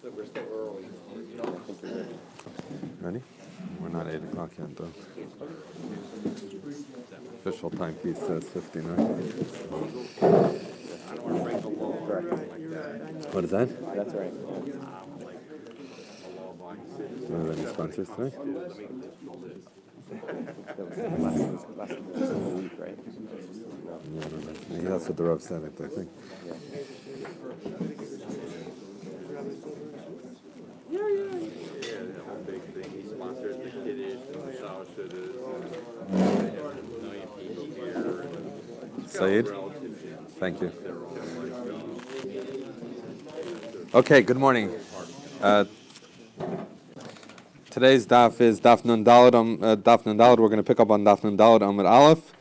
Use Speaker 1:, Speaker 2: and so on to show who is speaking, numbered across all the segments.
Speaker 1: We're still early.
Speaker 2: Ready? We're not 8 o'clock yet, though. Official timepiece says 59.
Speaker 1: I don't want to break the law.
Speaker 2: What is that?
Speaker 1: That's right.
Speaker 2: Do we have any sponsors today?
Speaker 1: Last week, right?
Speaker 2: Yeah, I don't know. Maybe that's what the Rav said, I think.
Speaker 3: He sponsors the Kiddush and the Shalosh
Speaker 2: Saeed? Thank you. Okay, good morning. Today's daf is Daf Nun Daled. We're going to pick up on Daf Nun Daled Amud Aleph,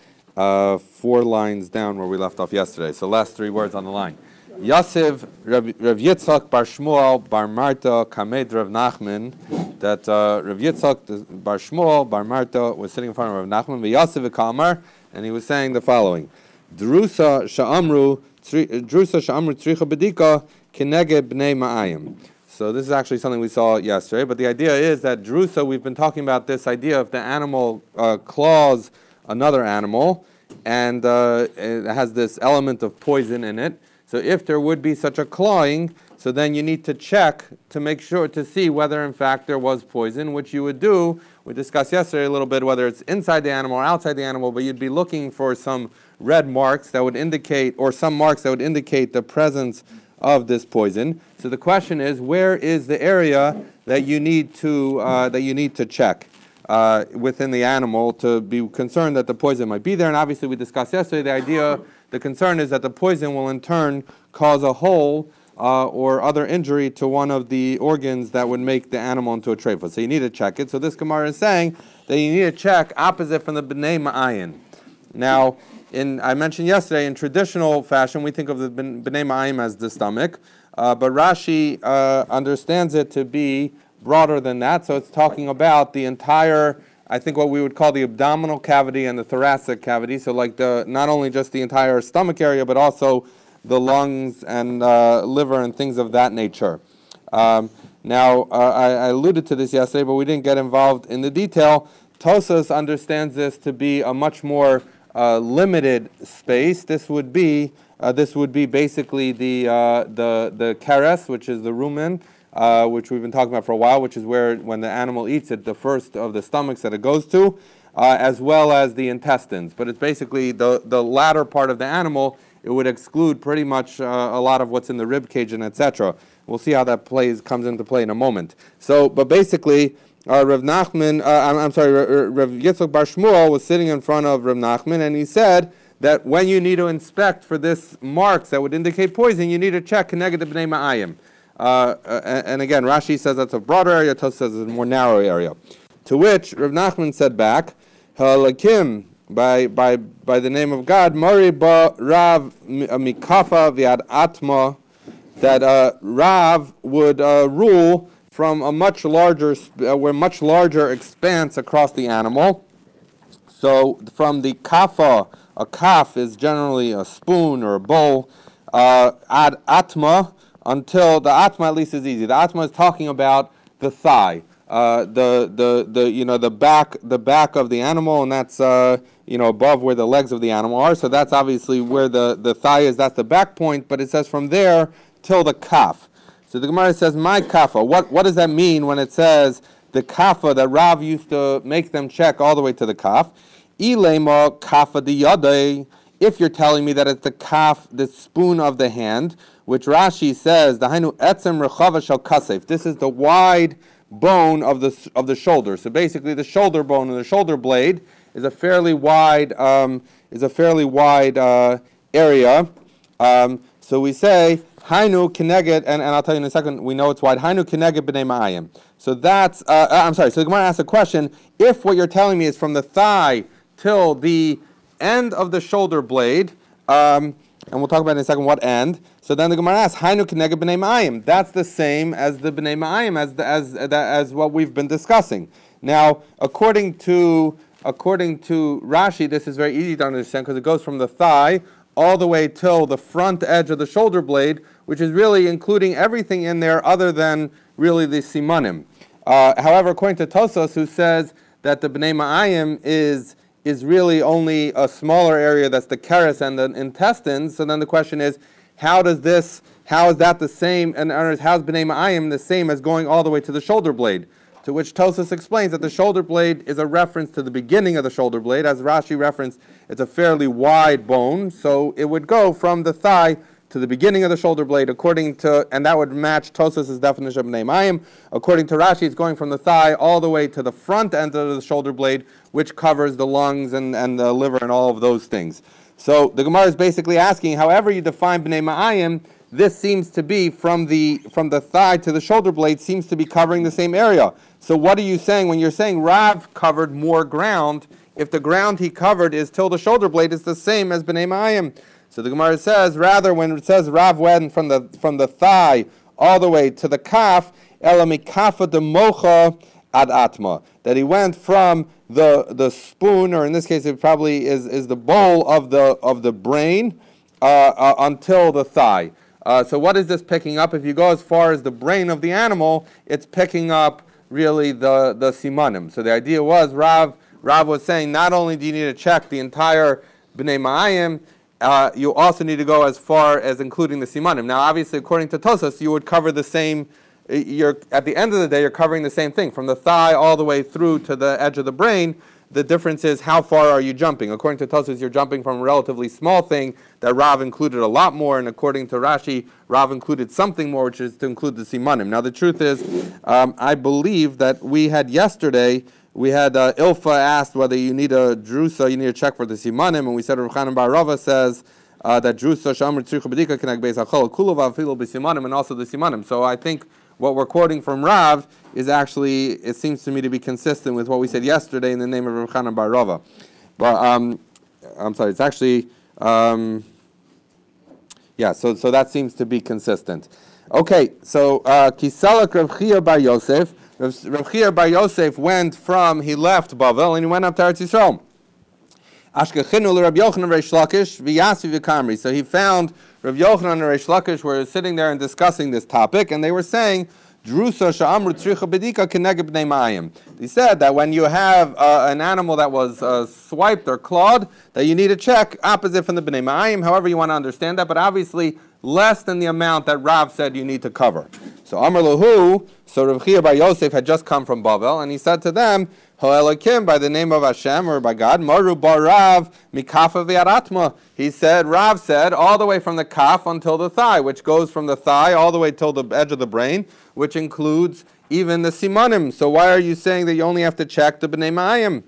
Speaker 2: 4 lines down where we left off yesterday. So last 3 words on the line. Yasiv Rav Yitzchak Bar Shmuel Bar Marta Kamed Rav Nachman. That Rav Yitzchak Bar Shmuel Bar Marta was sitting in front of Rav Nachman. V'Yasiv Kamar, and he was saying the following: Drusa Sha'amru Tzricha Bedika Keneged Bnei Ma'ayim. So this is actually something we saw yesterday, but the idea is that drusa, we've been talking about this idea of the animal claws another animal, and it has this element of poison in it. So if there would be such a clawing, so then you need to check to make sure to see whether in fact there was poison, which you would do. We discussed yesterday a little bit whether it's inside the animal or outside the animal, but you'd be looking for some red marks that would indicate, or some marks that would indicate the presence of this poison. So the question is, where is the area that you need to check within the animal to be concerned that the poison might be there? And obviously we discussed yesterday the concern is that the poison will in turn cause a hole or other injury to one of the organs that would make the animal into a treifa. So you need to check it. So this Gemara is saying that you need to check opposite from the b'nei ma'ayin. Now, I mentioned yesterday, in traditional fashion, we think of the b'nei ma'ayim as the stomach, but Rashi understands it to be broader than that. So it's talking about the entire, I think what we would call the abdominal cavity and the thoracic cavity. So like not only just the entire stomach area, but also the lungs and liver and things of that nature. Now, I alluded to this yesterday, but we didn't get involved in the detail. Tosas understands this to be a much more limited space. This would be basically the keres, which is the rumen, which we've been talking about for a while, which is where when the animal eats it, the first of the stomachs that it goes to, as well as the intestines. But it's basically the latter part of the animal. It would exclude pretty much a lot of what's in the rib cage and etc. We'll see how that comes into play in a moment. So, but basically, Rav Nachman, Rav Yitzchak Bar Shmuel was sitting in front of Rav Nachman, and he said that when you need to inspect for this marks that would indicate poison, you need to check Keneged B'nei Ma'ayim. And again, Rashi says that's a broader area, Tos says it's a more narrow area. To which Rav Nachman said back, Halakim, by the name of God, Mari ba Rav Mikafa Viad Atma, that Rav would rule from a much larger expanse across the animal. So from the kafa, a kaf is generally a spoon or a bowl, ad atma, until the atma at least is easy. The atma is talking about the thigh, the back of the animal, and that's above where the legs of the animal are. So that's obviously where the thigh is. That's the back point, but it says from there till the kaf. So the Gemara says, my kafa. What does that mean when it says the kafa that Rav used to make them check all the way to the kaf? Ilema kafa di yadei. If you're telling me that it's the kaf, the spoon of the hand, which Rashi says, the hainu etzem rechava shel kasef. This is the wide bone of the shoulder. So basically, the shoulder bone and the shoulder blade is a fairly wide area. So we say Hainu Keneged, and I'll tell you in a second, we know it's wide. Hainu Keneged B'nei Ma'ayim. So that's, so the Gemara asks a question, if what you're telling me is from the thigh till the end of the shoulder blade, and we'll talk about in a second what end, so then the Gemara asks, Hainu Keneged B'nei Ma'ayim. That's the same as the B'nei Ma'ayim, as what we've been discussing. Now, according to Rashi, this is very easy to understand because it goes from the thigh all the way till the front edge of the shoulder blade, which is really including everything in there other than really the simanim. However, according to Tosos, who says that the bnei ma'ayim is really only a smaller area, that's the keres and the intestines, so then the question is, how is that the same, and how's bnei ma'ayim the same as going all the way to the shoulder blade? To which Tosos explains that the shoulder blade is a reference to the beginning of the shoulder blade. As Rashi referenced, it's a fairly wide bone, so it would go from the thigh to the beginning of the shoulder blade, and that would match Tosos' definition of bnei ma'ayim. According to Rashi, it's going from the thigh all the way to the front end of the shoulder blade, which covers the lungs and the liver and all of those things. So the Gemara is basically asking, however you define bnei ma'ayim, this seems to be from the thigh to the shoulder blade seems to be covering the same area. So what are you saying when you're saying Rav covered more ground? If the ground he covered is till the shoulder blade, it's the same as bnei ma'ayim. So the Gemara says, rather, when it says Rav went from the thigh all the way to the kaf, ela mikafa de mocha ad atma, that he went from the spoon, or in this case it probably is the bowl of the brain until the thigh. So what is this picking up? If you go as far as the brain of the animal, it's picking up really the simanim. So the idea was Rav was saying not only do you need to check the entire bnei ma'ayim, you also need to go as far as including the simanim. Now, obviously, according to Tosos, you would cover the same. At the end of the day, you're covering the same thing from the thigh all the way through to the edge of the brain. The difference is how far are you jumping. According to Tosos, you're jumping from a relatively small thing that Rav included a lot more, and according to Rashi, Rav included something more, which is to include the simanim. Now, the truth is, I believe that we had yesterday. We had Ilfa asked whether you need a drusa, you need to check for the simanim, and we said Rav Chanan bar Rava says that drusa shamar tzricha bedika connect beis hachol kulav afilu b'simanim, and also the simanim. So I think what we're quoting from Rav is actually, it seems to me to be consistent with what we said yesterday in the name of Rav Chanan bar Rava. But I'm sorry, it's actually so that seems to be consistent. Okay, so Kisalak Rav Chia bar Yosef. Rav Chia bar Yosef he left Bavel and he went up to Eretz Yisrael. Ashkechinu l'Rab Yochanan Reish Lakish v'Yasi v'Kamri. So he found Rav Yochanan and Reish Lakish were sitting there and discussing this topic, and they were saying, Drusa sha'amru tzricha bedika keneged bnei ma'ayim. He said that when you have an animal that was swiped or clawed, that you need to check opposite from the bnei ma'ayim, however you want to understand that, but obviously less than the amount that Rav said you need to cover. So Amar Lahu, so Rav Chia bar Yosef had just come from Bavel, and he said to them, Ho'elakim, by the name of Hashem, or by God, Maru bar Rav, mikafa v'aratma. He said, Rav said, all the way from the kaf until the thigh, which goes from the thigh all the way till the edge of the brain, which includes even the simanim. So why are you saying that you only have to check the bnei ma'ayim?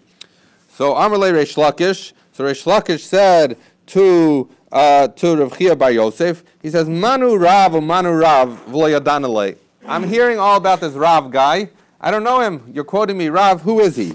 Speaker 2: So Amar le Reish Lakish, so Reish Lakish said to Rav Chia bar Yosef, he says, Manu Rav v'lo yadanalei. I'm hearing all about this Rav guy. I don't know him. You're quoting me, Rav. Who is he?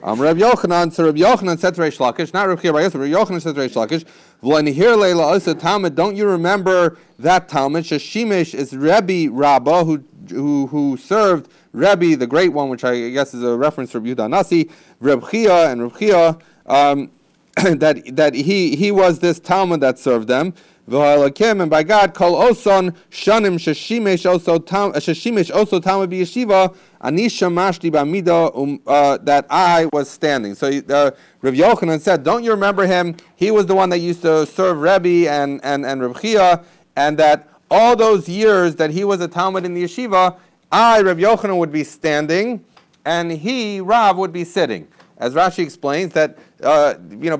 Speaker 2: Rav Yochanan. So Rav Yochanan said to Reish Lakish, not Rav Chia bar Yosef. Rav Yochanan said to Reish Lakish, V'lenihir leila osa Talmud. Don't you remember that Talmud? Sheshimesh is Rebbe Rabbah, who served Rebbe, the great one, which I guess is a reference from Yehuda Nasi, Reb Chia and Reb Chia, that he was this Talmud that served them. And by God, Kol Oson Shanim Sheshimesh also Talmud b'yeshiva Anisha Mashli b'amida that I was standing. So Rav Yochanan said, don't you remember him? He was the one that used to serve Rebbe and Reb Chia, and that all those years that he was a Talmud in the yeshiva, Rav Yochanan, would be standing, and he, Rav, would be sitting. As Rashi explains, that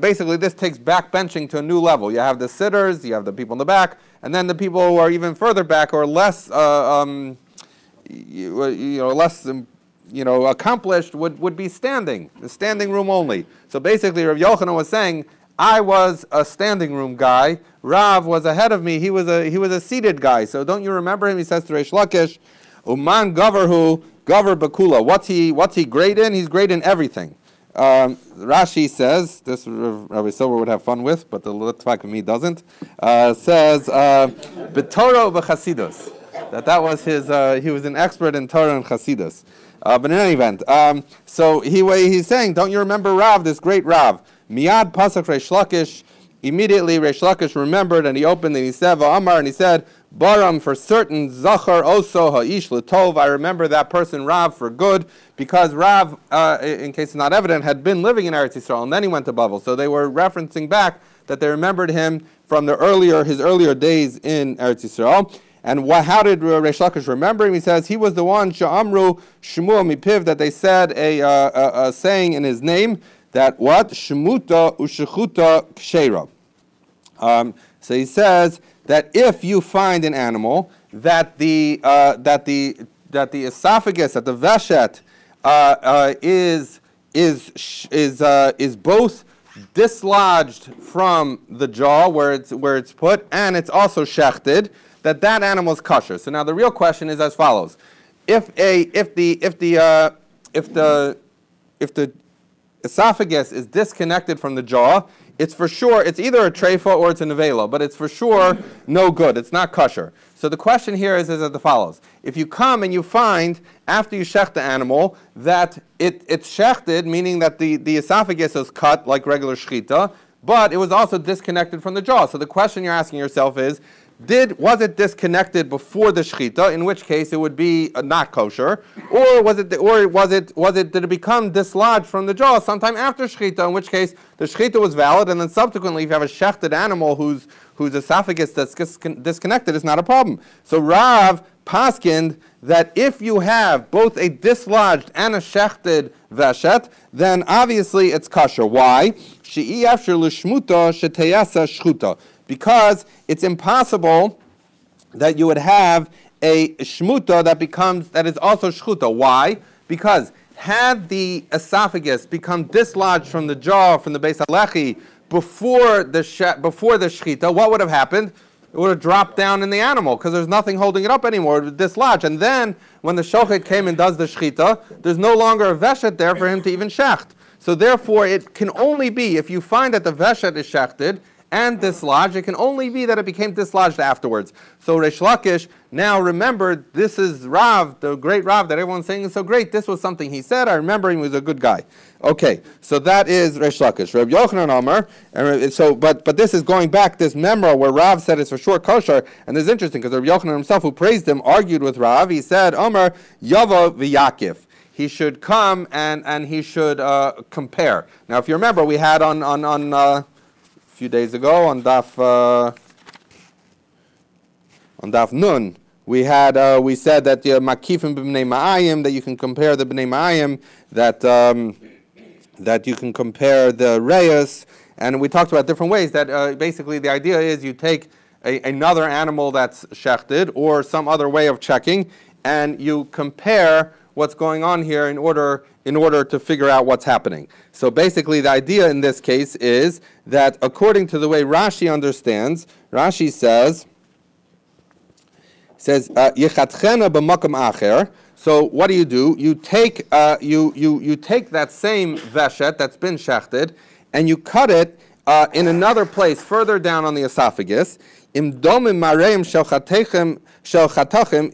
Speaker 2: basically this takes backbenching to a new level. You have the sitters, you have the people in the back, and then the people who are even further back or less, accomplished would be standing, the standing room only. So basically, Rav Yochanan was saying, I was a standing room guy. Rav was ahead of me. He was a seated guy. So don't you remember him? He says to Reish Lakish, Uman Gavarhu Gavar Bakula. What's he great in? He's great in everything. Rashi says, this Rabbi Silver would have fun with, but the Litvak of me doesn't, says, B'Torah v'Chasidus. That was his, he was an expert in Torah and Chasidus. But in any event, so he's saying, don't you remember Rav, this great Rav? Miyad Pasach Reish Lakish, immediately Reish Lakish remembered, and he opened, and he said, V'amar, and he said, Baram, for certain, Zachar oso ha'ish l'tov, I remember that person, Rav, for good, because Rav, in case it's not evident, had been living in Eretz Yisrael, and then he went to Bavel. So they were referencing back that they remembered him from his earlier days in Eretz Yisrael. And how did Reish Lakish remember him? He says he was the one, Sha'amru Shmuel Mipiv, that they said a saying in his name, that what? Shemuta ushechuta ksheira. So he says that if you find an animal that the esophagus, that the veshet is both dislodged from the jaw where it's put, and it's also shechted, that animal is kosher. So now the real question is as follows: if the esophagus is disconnected from the jaw, it's for sure, it's either a treifa or it's a nevela, but it's for sure no good. It's not kosher. So the question here is as follows. If you come and you find, after you shecht the animal, that it's shechted, meaning that the esophagus is cut like regular shechita, but it was also disconnected from the jaw. So the question you're asking yourself is, was it disconnected before the shechita, in which case it would be not kosher, or did it become dislodged from the jaw sometime after shechita, in which case the shechita was valid, and then subsequently if you have a shechted animal whose esophagus that's disconnected, it's not a problem. So Rav paskined that if you have both a dislodged and a shechted veshet, then obviously it's kosher. Why? Because it's impossible that you would have a shmuta that is also shchuta. Why? Because had the esophagus become dislodged from the jaw, from the beis halechi, before the shechita, what would have happened? It would have dropped down in the animal because there's nothing holding it up anymore. It would dislodge. And then when the shochet came and does the shechita, there's no longer a veshet there for him to even shecht. So therefore, it can only be, if you find that the veshet is shechted and dislodged, it can only be that it became dislodged afterwards. So Reish Lakish now remembered, this is Rav, the great Rav that everyone's saying is so great. This was something he said. I remember he was a good guy. Okay, so that is Reish Lakish. Reb Yochanan Amar, but this is going back, this memra where Rav said it's for sure kosher, and this is interesting because Reb Yochanan himself, who praised him, argued with Rav. He said, Amar Yava v'Yakif. He should come and he should compare. Now, if you remember, we had on a few days ago on Daf Nun, we said that Makifim b'nei Ma'ayim, that you can compare the b'nei Ma'ayim, that you can compare the reyes, and we talked about different ways that basically the idea is you take another animal that's shechted or some other way of checking, and you compare what's going on here in order to figure out what's happening. So basically the idea in this case is that according to the way Rashi understands, Rashi says Yechatchena b'makam acher. So what do? You take you take that same veshet that's been shechted and you cut it in another place further down on the esophagus. Im domim mareim shel chatachim.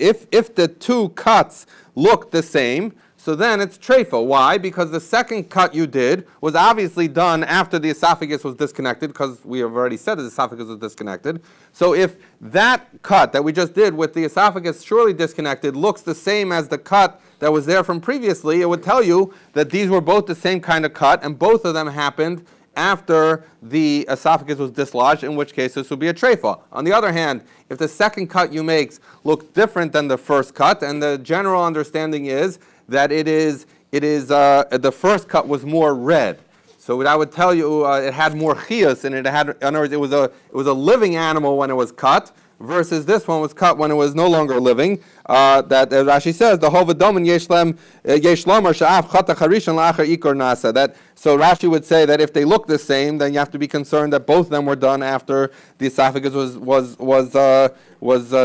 Speaker 2: If the two cuts look the same, so then it's treifa. Why? Because the second cut you did was obviously done after the esophagus was disconnected, because we have already said the esophagus was disconnected. So if that cut that we just did with the esophagus surely disconnected looks the same as the cut that was there from previously, it would tell you that these were both the same kind of cut, and both of them happened after the esophagus was dislodged, in which case this would be a treifa. On the other hand, if the second cut you make looks different than the first cut, and the general understanding is that the first cut was more red, so I would tell you it had more chiyus, and in other words, it was a living animal when it was cut, versus this one was cut when it was no longer living. That Rashi says the hovadomin yesh lomar sha'af chata charishan la'achar ikor nasa. That so Rashi would say that if they look the same, then you have to be concerned that both of them were done after the esophagus was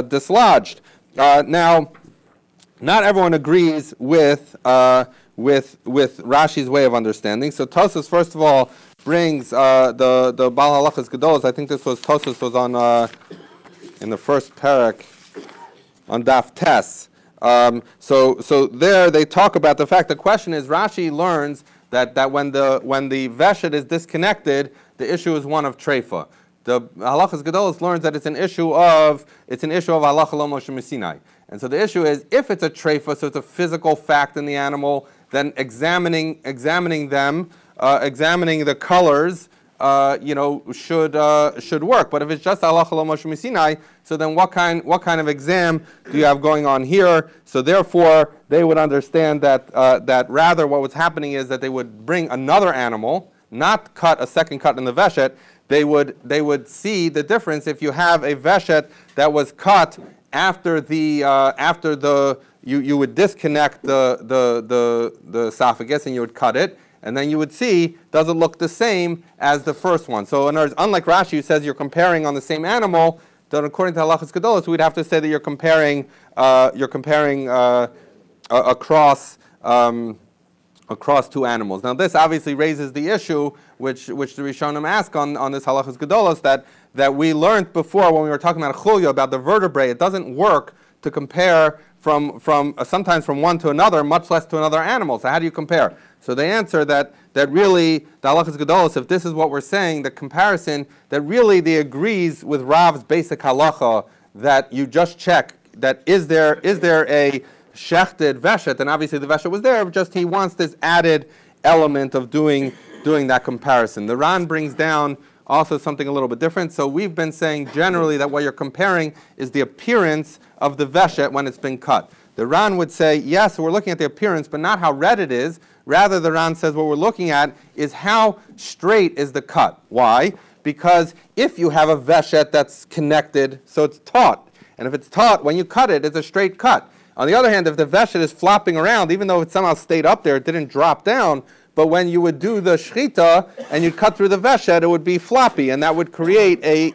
Speaker 2: dislodged. Now, not everyone agrees with Rashi's way of understanding. So Tosfos first of all brings the Baal Halachas Gedolos. I think Tosfos was on in the first parak on Daf Tes. So there they talk about the fact. The question is, Rashi learns that when the veshet is disconnected, the issue is one of treifa. The halachas gedolos learns that it's an issue of halacha lo Moshe Sinai. And so the issue is, if it's a treifa, so it's a physical fact in the animal, then examining them, examining the colors, should work. But if it's just halacha lo Moshe Sinai, so then what kind of exam do you have going on here? So therefore, they would understand that rather what was happening is that they would bring another animal, not cut a second cut in the veshet. They would see the difference if you have a veshet that was cut after you would disconnect the esophagus and you would cut it, and then you would see, does it look the same as the first one? So in other words, unlike Rashi, who says you're comparing on the same animal, then according to halachas gedolos, we'd have to say that you're comparing across two animals. Now this obviously raises the issue which the Rishonim ask on this halachas gedolos that we learned before when we were talking about chulya, about the vertebrae. It doesn't work to compare from sometimes from one to another, much less to another animal. So how do you compare? So they answer that really the halachas gedolos, if this is what we're saying, the comparison, that really they agrees with Rav's basic halacha that you just check that is there a shechted veshet, and obviously the veshet was there, just he wants this added element of doing that comparison. The Ran brings down also something a little bit different. So we've been saying generally that what you're comparing is the appearance of the veshet when it's been cut. The Ran would say, yes, we're looking at the appearance, but not how red it is. Rather, the Ran says what we're looking at is how straight is the cut. Why? Because if you have a veshet that's connected, so it's taut. And if it's taut, when you cut it, it's a straight cut. On the other hand, if the veshet is flopping around, even though it somehow stayed up there, it didn't drop down, but when you would do the shechita and you'd cut through the veshet, it would be floppy, and that would create a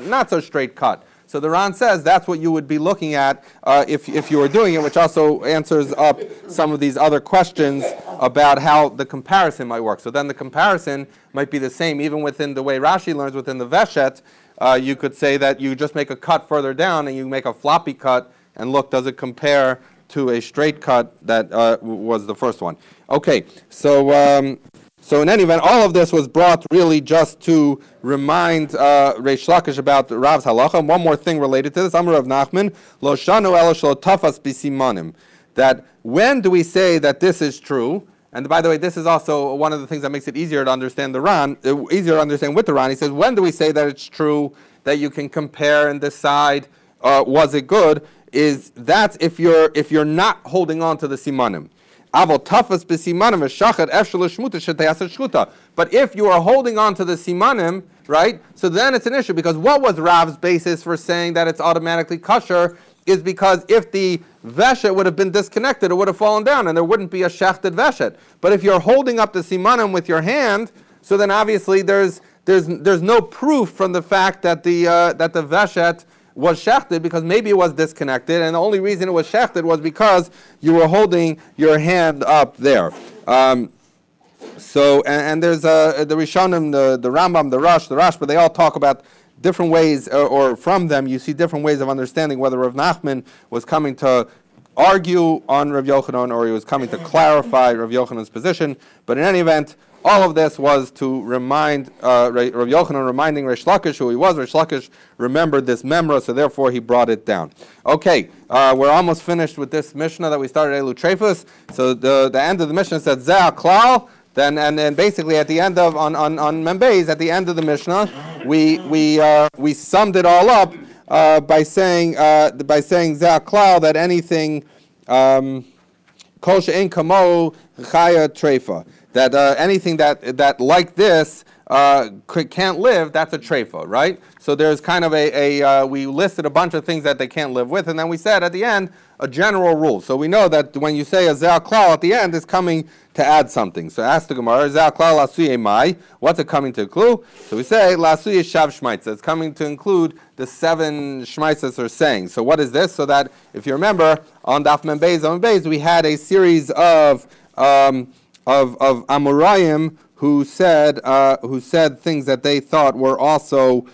Speaker 2: not so straight cut. So the Ran says that's what you would be looking at if you were doing it, which also answers up some of these other questions about how the comparison might work. So then the comparison might be the same, even within the way Rashi learns within the veshet. You could say that you just make a cut further down and you make a floppy cut, and look, does it compare to a straight cut that was the first one? Okay, so in any event, all of this was brought really just to remind Reish Lakish about Rav's halacha. One more thing related to this, Amar Rav Nachman, Lo shanu elo shelo tafas bisimanim. That when do we say that this is true? And by the way, this is also one of the things that makes it easier to understand the Ran, easier to understand with the Ran. He says, when do we say that it's true that you can compare and decide was it good? Is that's if you're not holding on to the simanim. But if you are holding on to the simanim, right? So then it's an issue, because what was Rav's basis for saying that it's automatically kosher is because if the veshet would have been disconnected, it would have fallen down and there wouldn't be a shechted veshet. But if you're holding up the simanim with your hand, so then obviously there's no proof from the fact that the veshet was shechted, because maybe it was disconnected, and the only reason it was shechted was because you were holding your hand up there. So there's the Rishonim, the Rambam, the Rash, but they all talk about different ways, or from them you see different ways of understanding whether Rav Nachman was coming to argue on Rav Yochanan or he was coming to clarify Rav Yochanan's position. But in any event, all of this was to remind Rav Yochanan, reminding Reish Lakish who he was. Reish Lakish remembered this memra, so therefore he brought it down. Okay, we're almost finished with this Mishnah that we started Elu Trefus. So the end of the Mishnah said Zeh Klal. Then basically at the end of on Membeis, at the end of the Mishnah, we summed it all up by saying Zeh Klal, that anything Kol she'en kamo chaya trefa, that anything that like this can't live, that's a trefa, right? So there's kind of we listed a bunch of things that they can't live with, and then we said at the end a general rule. So we know that when you say a zeh klal at the end, it's coming to add something. So ask the Gemara, zeh klal lasuye mai, what's it coming to include? So we say lasuye shav shmaitza, it's coming to include the 7 shmaitzas are saying. So what is this? So that if you remember on Daf Membeis, we had a series of Amorayim who said things that they thought were also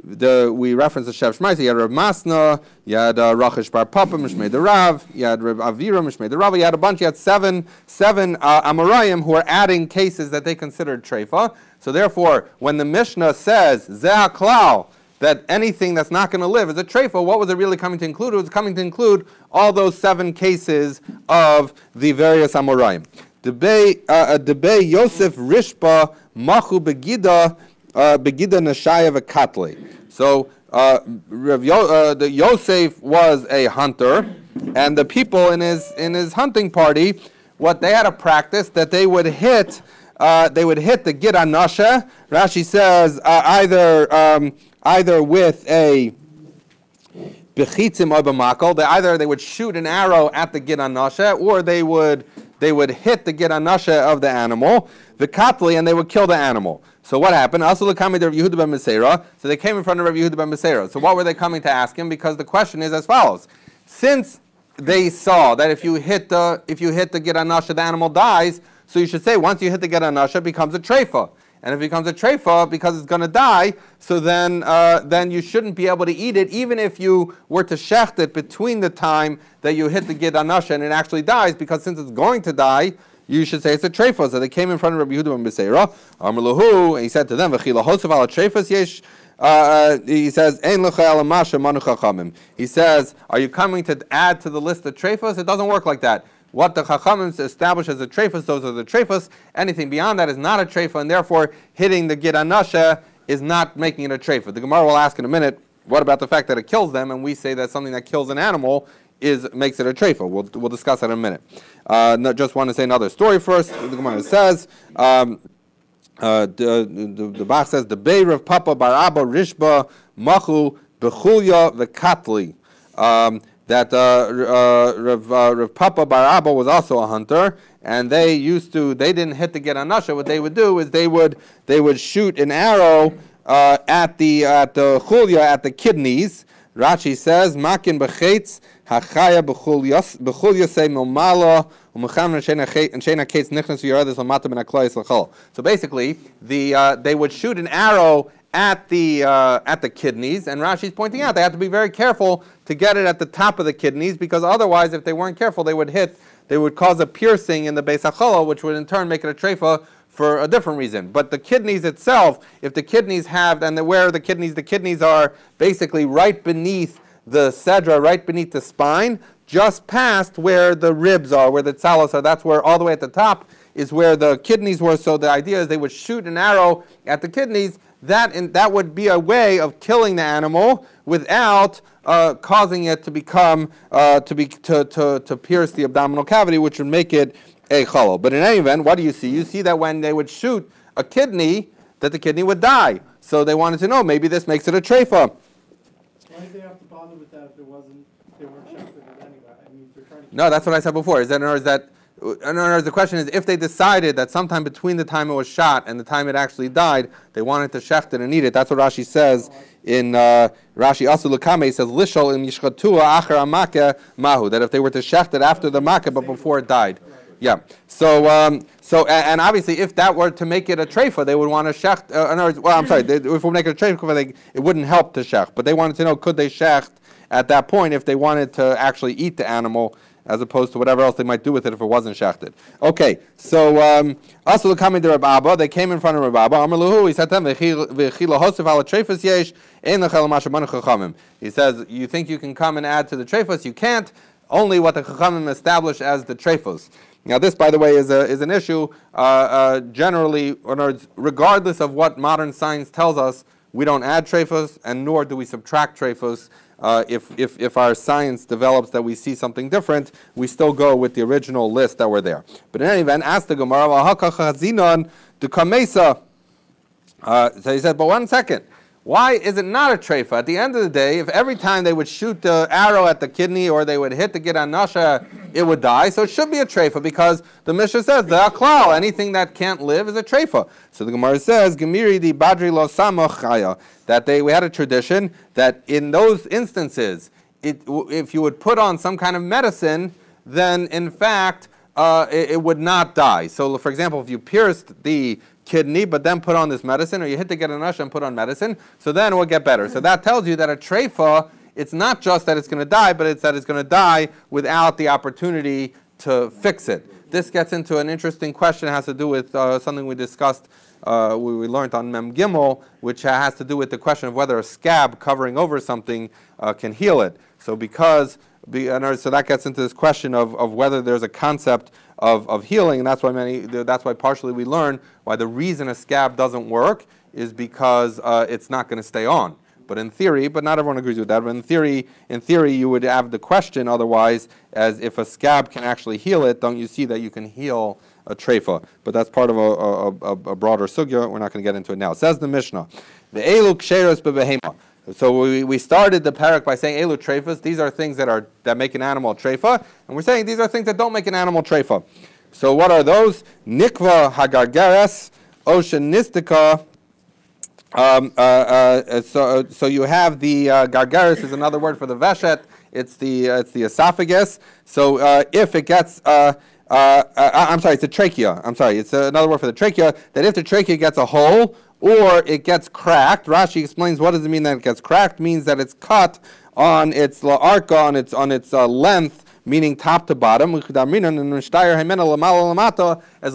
Speaker 2: we referenced the Shev Shmaisa. You had Rav Masna, you had Rachish Bar Papa, Mishmei the Rav, you had Rav Avira, Mishmei the Rav. You had a bunch. You had seven Amorayim who were adding cases that they considered treifa. So therefore, when the Mishnah says Zeh HaKlal, that anything that's not going to live is a treifa, what was it really coming to include? It was coming to include all those 7 cases of the various Amoraim. Debei Yosef Rishba Machu Begida Nashaya V'Katle. So the Yosef was a hunter, and the people in his hunting party, what they had a practice that they would hit the Gid Anasha. Rashi says either with a bechitzim or b'makol, either they would shoot an arrow at the Gid Anasha, or they would hit the Gid Anasha of the animal, the katli, and they would kill the animal. So what happened? Also, the coming to Rav Yehuda ben Meseira. So they came in front of Rav Yehuda ben Meseira. So what were they coming to ask him? Because the question is as follows: since they saw that if you hit the Gid Anasha, the animal dies, so you should say once you hit the Gid Anasha, it becomes a treifa. And if it becomes a treifa because it's going to die, so then you shouldn't be able to eat it, even if you were to shecht it between the time that you hit the Gid Anasha and it actually dies, because since it's going to die, you should say it's a treifa. So they came in front of Rabbi Yehuda ben Beseira, and he said to them, "V'chila hosef ala treifas yesh." He says, "Ein lecha ala masha manu chachamim." He says, "Are you coming to add to the list of treifas?" It doesn't work like that. What the Chachamim establish as a treifas, those are the treifas. Anything beyond that is not a treifa, and therefore hitting the Gid Anasha is not making it a treifa. The Gemara will ask in a minute, what about the fact that it kills them? And we say that something that kills an animal makes it a treifa. We'll discuss that in a minute. Just want to say another story first. The Gemara says, the Bach says, the Bei Rav Papa Bar Abba Rishba Machu Bechulya V'Katli. That Rav Papa Bar Abba was also a hunter, and they didn't hit the Gid Anasha. What they would do is they would shoot an arrow at the chulya, at the kidneys. Rashi says, "Makin b'cheitz hachaya b'chulyasei milmala u'mechamna sheina kates nichnas v'yaredes lamata min haklayis l'chol." So basically, they would shoot an arrow at the kidneys, and Rashi's pointing out they have to be very careful to get it at the top of the kidneys, because otherwise, if they weren't careful, they would cause a piercing in the Beis HaCholah, which would in turn make it a treifa for a different reason. But the kidneys itself, if the kidneys where the kidneys are basically right beneath the sedra, right beneath the spine, just past where the ribs are, where the tzalos are. That's where all the way at the top is where the kidneys were. So the idea is they would shoot an arrow at the kidneys. That would be a way of killing the animal without causing it to become to pierce the abdominal cavity, which would make it a chalal. But in any event, what do you see? You see that when they would shoot a kidney, that the kidney would die. So they wanted to know, maybe this makes it a treifa.
Speaker 4: Why did they have to bother with that if they weren't shafted it anyway? I mean, they're trying to
Speaker 2: No, that's what I said before. The question is, if they decided that sometime between the time it was shot and the time it actually died, they wanted to shecht it and eat it. That's what Rashi says in Rashi Asu L'Kame. He says, Lishol im yishchatua acher amake mahu, that if they were to shecht it after the makkah but before it died. Yeah. So and obviously, if that were to make it a treifa, they would want to shecht. In other words, if we make it a treifa, it wouldn't help to shecht. But they wanted to know, could they shecht at that point if they wanted to actually eat the animal, as opposed to whatever else they might do with it if it wasn't shechted. Okay, so also coming to Reb Abba, they came in front of Reb Abba. Amar Lahu, he said to them, "V'chila hosef ala treifas yesh, ein lechel masha manu chachamim." He says, "You think you can come and add to the treifas? You can't. Only what the chachamim establish as the treifas." Now, this, by the way, is an issue. Generally, regardless of what modern science tells us, we don't add treifas, and nor do we subtract treifas. If our science develops that we see something different, we still go with the original list that were there. But in any event, ask the Gemara, so he said, but 1 second, why is it not a treifa? At the end of the day, if every time they would shoot the arrow at the kidney or they would hit the Gid Anasha, it would die. So it should be a treifa, because the Mishnah says, the aklal, anything that can't live is a treifa. So the Gemara says, Gemiri di badri lo samochaya, that we had a tradition that in those instances, if you would put on some kind of medicine, then in fact, it would not die. So for example, if you pierced the kidney, but then put on this medicine, or you hit the Gid Anasha and put on medicine, so then it will get better. So that tells you that a treifa, it's not just that it's going to die, but it's that it's going to die without the opportunity to fix it. This gets into an interesting question. It has to do with something we discussed we learned on Mem Gimel, which has to do with the question of whether a scab covering over something can heal it. So so that gets into this question of whether there's a concept of healing, and that's why partially we learn why the reason a scab doesn't work is because it's not going to stay on. But in theory, but not everyone agrees with that. But in theory, you would have the question otherwise, as if a scab can actually heal it. Don't you see that you can heal a treifa? But that's part of a broader sugya. We're not going to get into it now. It says the Mishnah, the elu ksheros bebehema. So we started the parak by saying elu treifas. These are things that make an animal treifa, and we're saying these are things that don't make an animal treifa. So what are those? Nikva hagargeres, oshenistika. So you have the gargaris is another word for the veshet. It's the esophagus. So if it gets, I'm sorry, it's a trachea. I'm sorry, it's another word for the trachea. That if the trachea gets a hole or it gets cracked, Rashi explains what does it mean that it gets cracked. Means that it's cut on its la'arka, on its length, meaning top to bottom. As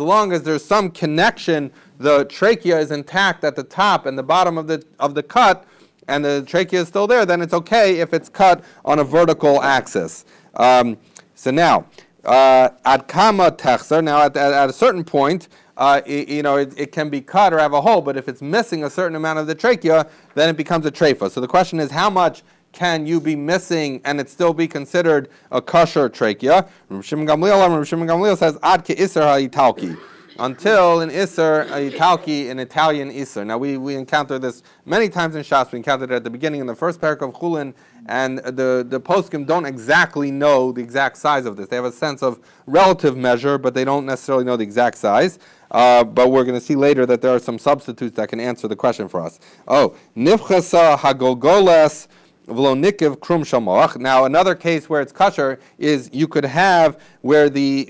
Speaker 2: long as there's some connection, the trachea is intact at the top and the bottom of the cut, and the trachea is still there, then it's okay if it's cut on a vertical axis. So now, ad kama techser. Now, at a certain point, it can be cut or have a hole, but if it's missing a certain amount of the trachea, then it becomes a treifa. So the question is, how much can you be missing and it still be considered a kosher trachea? Rav Shimon Gamliel says, ad ke iser ha'italki. Until an iser ha'italki, an Italian iser. Now we encounter this many times in Shas. We encountered it at the beginning in the first parak of Chullin, and the poskim don't exactly know the exact size of this. They have a sense of relative measure, but they don't necessarily know the exact size. But we're going to see later that there are some substitutes that can answer the question for us. Nifchasa hagolgoles. Now, another case where it's kosher is you could have where the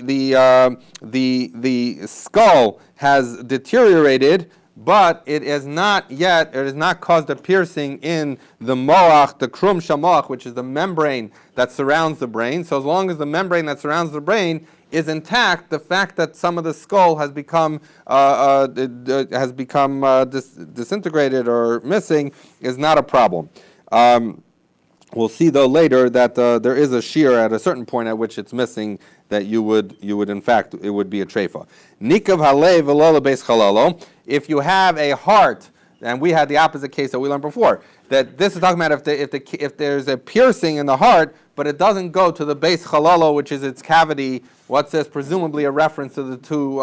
Speaker 2: skull has deteriorated, but it has not caused a piercing in the moach, the krum shamoach, which is the membrane that surrounds the brain. So as long as the membrane that surrounds the brain is intact, the fact that some of the skull has become disintegrated or missing is not a problem. We'll see though later that there is a shear at a certain point at which it's missing that you would in fact it would be a treifa. Nikav halev v'lo beis chalalo. If you have a heart, and we had the opposite case that we learned before, that this is talking about if there's a piercing in the heart, but it doesn't go to the base chalalo, which is its cavity. What's this? Presumably a reference to the two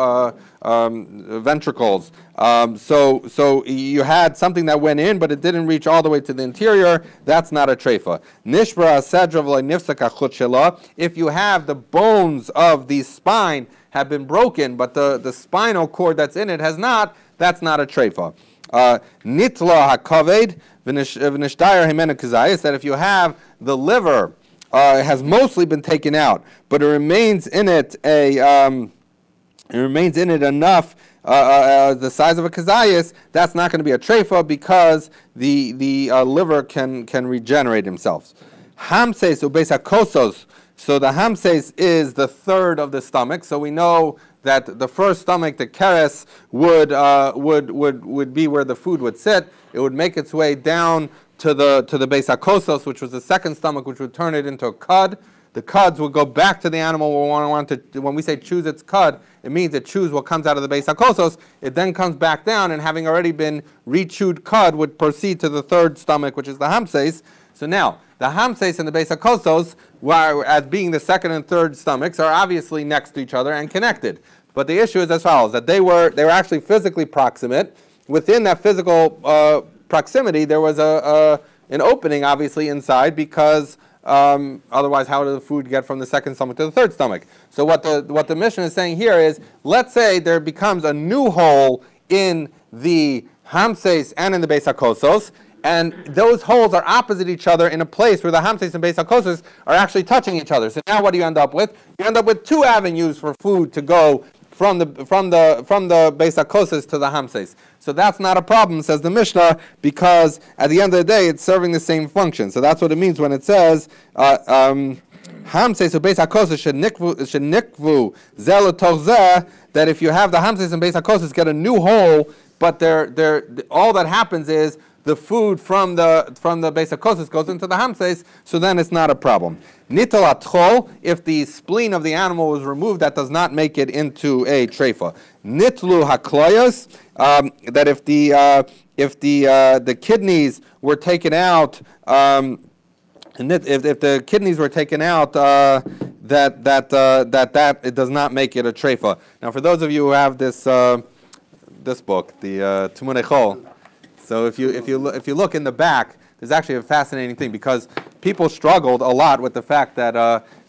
Speaker 2: ventricles. So you had something that went in, but it didn't reach all the way to the interior. That's not a treifa. Nishbra sedra v'lo nifsak achut shela. If you have the bones of the spine have been broken, but the spinal cord that's in it has not, that's not a treifa. Nitla hakaved v'nishtayar himena kazayis. That if you have the liver has mostly been taken out, but it remains in it enough the size of a kazayis, that's not going to be a treifa because the liver can regenerate themselves. Hamses ubeis hakosos. So the hamses is the third of the stomach. So we know that the first stomach, the keres, would be where the food would sit. It would make its way down to the beis hakosos, which was the second stomach, which would turn it into a cud. The cuds would go back to the animal. When we say chews its cud, it means it chews what comes out of the beis hakosos. It then comes back down, and having already been re-chewed cud would proceed to the third stomach, which is the hamses. So now, the hamses and the beis hakosos, as being the second and third stomachs, are obviously next to each other and connected. But the issue is as follows: that they were actually physically proximate. Within that physical proximity, there was an opening, obviously, inside, because otherwise, how did the food get from the second stomach to the third stomach? So what the Mishnah is saying here is, let's say there becomes a new hole in the hamses and in the beis hakosos, and those holes are opposite each other in a place where the hamses and beis hakosos are actually touching each other. So now what do you end up with? You end up with two avenues for food to go from the beis hakosos to the hamses. So that's not a problem, says the Mishnah, because at the end of the day, it's serving the same function. So that's what it means when it says hamses or beis hakosos should nikvu zeh, that if you have the hamses and beis hakosos get a new hole but all that happens is the food from the base of kosis goes into the hamses, so then it's not a problem. Nital atchol, if the spleen of the animal was removed, that does not make it into a treifa. Nitlu hakloyas, that if the kidneys were taken out, if the kidneys were taken out, that it does not make it a treifa. Now, for those of you who have this book, the Tumunei Chol. So if you look in the back, there's actually a fascinating thing, because people struggled a lot with the fact that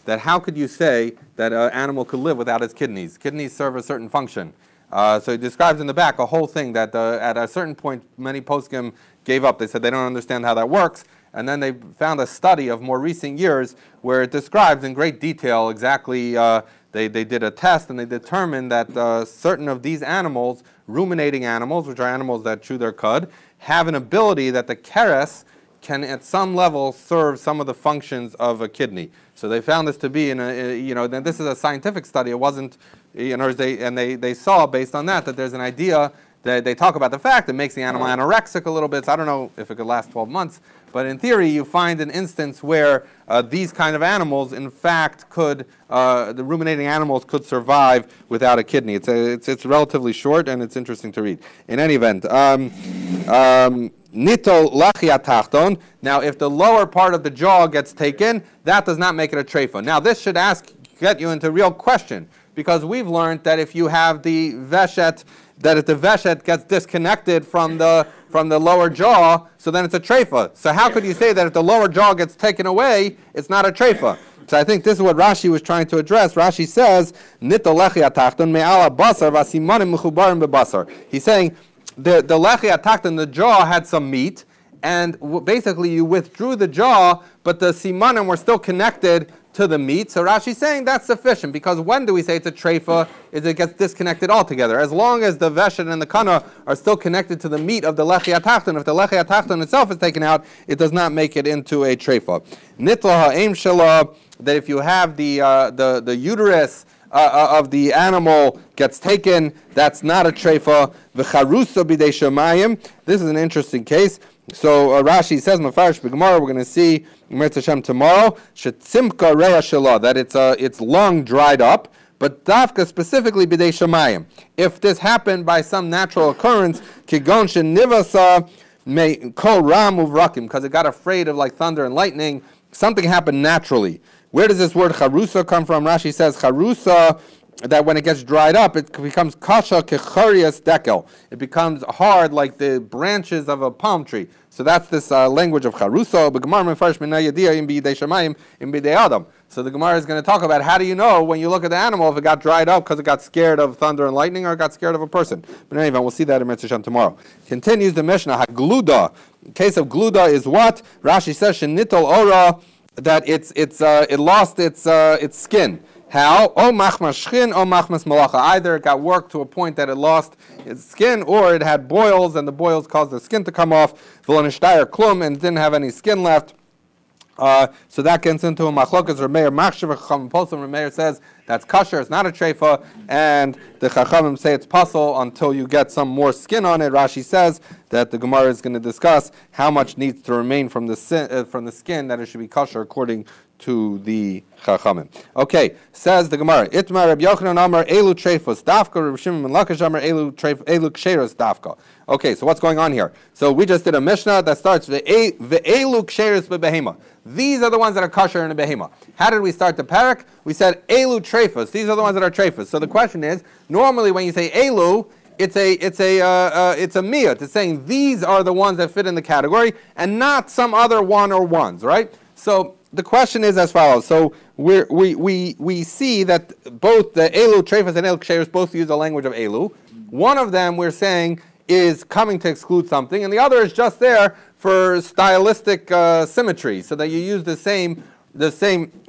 Speaker 2: how could you say that an animal could live without its kidneys? Kidneys serve a certain function. So he describes in the back a whole thing that at a certain point many poskim gave up. They said they don't understand how that works, and then they found a study of more recent years where it describes in great detail exactly. They did a test and they determined that certain of these animals, ruminating animals, which are animals that chew their cud, have an ability that the keres can at some level serve some of the functions of a kidney. So they found this to be this is a scientific study. It wasn't, they saw based on that there's an idea that they talk about the fact that makes the animal anorexic a little bit. So I don't know if it could last 12 months, but in theory you find an instance where these kind of animals, in fact, the ruminating animals could survive without a kidney. It's relatively short and it's interesting to read. In any event, Nitol lachia tachton. Now, if the lower part of the jaw gets taken, that does not make it a treifa. Now, this should get you into a real question, because we've learned that if you have the veshet, that if the veshet gets disconnected from the lower jaw, so then it's a treifa. So how could you say that if the lower jaw gets taken away, it's not a treifa? So I think this is what Rashi was trying to address. Rashi says, Nitol lachia tachton me'ala basar v'asimanim mechubarim bebasar. He's saying the lechia tachton, the jaw had some meat, and basically you withdrew the jaw, but the simanim were still connected to the meat. So Rashi's saying that's sufficient, because when do we say it's a treifa? Is it gets disconnected altogether. As long as the veshet and the kana are still connected to the meat of the lechia tachton, if the lechia tachton itself is taken out, it does not make it into a treifa. Nitla ha'em shela, that if you have the uterus of the animal gets taken, that's not a treifa. V'charusa b'dei shamayim. This is an interesting case. So Rashi says, Mefarish b'Gemara, we're going to see Eretz Hashem tomorrow, shetzimka reya shela, that its lung dried up, but dafka specifically b'dei shamayim. If this happened by some natural occurrence, kigon shenivasa may kol ram uvrakim, because it got afraid of like thunder and lightning, something happened naturally. Where does this word charusa come from? Rashi says charusa, that when it gets dried up, it becomes kasha kecharias dekel. It becomes hard like the branches of a palm tree. So that's this language of charusa. So the Gemara is going to talk about how do you know when you look at the animal if it got dried up because it got scared of thunder and lightning or it got scared of a person. But in any event, we'll see that in Eretz Hashem tomorrow. Continues the Mishnah. Hagluda. The case of gluda is what? Rashi says shenitol ora, that it lost its skin. How? O machmas shchin, o machmas malacha. Either it got worked to a point that it lost its skin, or it had boils, and the boils caused the skin to come off. V'lo klum, and it didn't have any skin left. So that gets into a machlokas. Remeir machshav chachamim posel. Remeir says that's kosher. It's not a treifa, and the chachamim say it's pasul until you get some more skin on it. Rashi says that the Gemara is going to discuss how much needs to remain from the skin that it should be kosher according to the chachamim. Okay, says the Gemara. Itmar Reb Yochanan Amar Elu treifos dafka. Reb Shimon ben Lakish Amar Elu ksheros dafka. Okay, so what's going on here? So we just did a Mishnah that starts ve'elu ksheros bebehema. These are the ones that are kosher in a behema. How did we start the parak? We said elu treifos. These are the ones that are treifos. So the question is, normally when you say elu, it's a miyat. It's saying these are the ones that fit in the category, and not some other one or ones, right? So the question is as follows. So we see that both the elu treifos and elu ksheros both use the language of elu. One of them we're saying is coming to exclude something, and the other is just there for stylistic symmetry, so that you use the same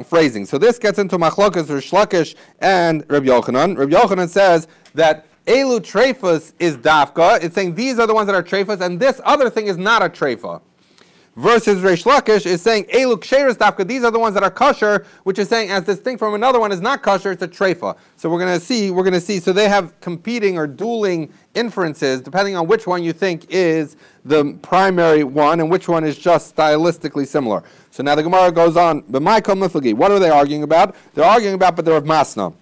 Speaker 2: phrasing. So this gets into machlokas Rish Lakish and Reb Yochanan. Reb Yochanan says that elu treifos is dafka. It's saying these are the ones that are treifos, and this other thing is not a treifa. versus Reish Lakish is saying Elu Ksheres Dafka. These are the ones that are kosher, which is saying as distinct from another one is not kosher. It's a treifa. So we're going to see. So they have competing or dueling inferences depending on which one you think is the primary one and which one is just stylistically similar. So now the Gemara goes on. What are they arguing about? They're arguing about but the Rav Masna.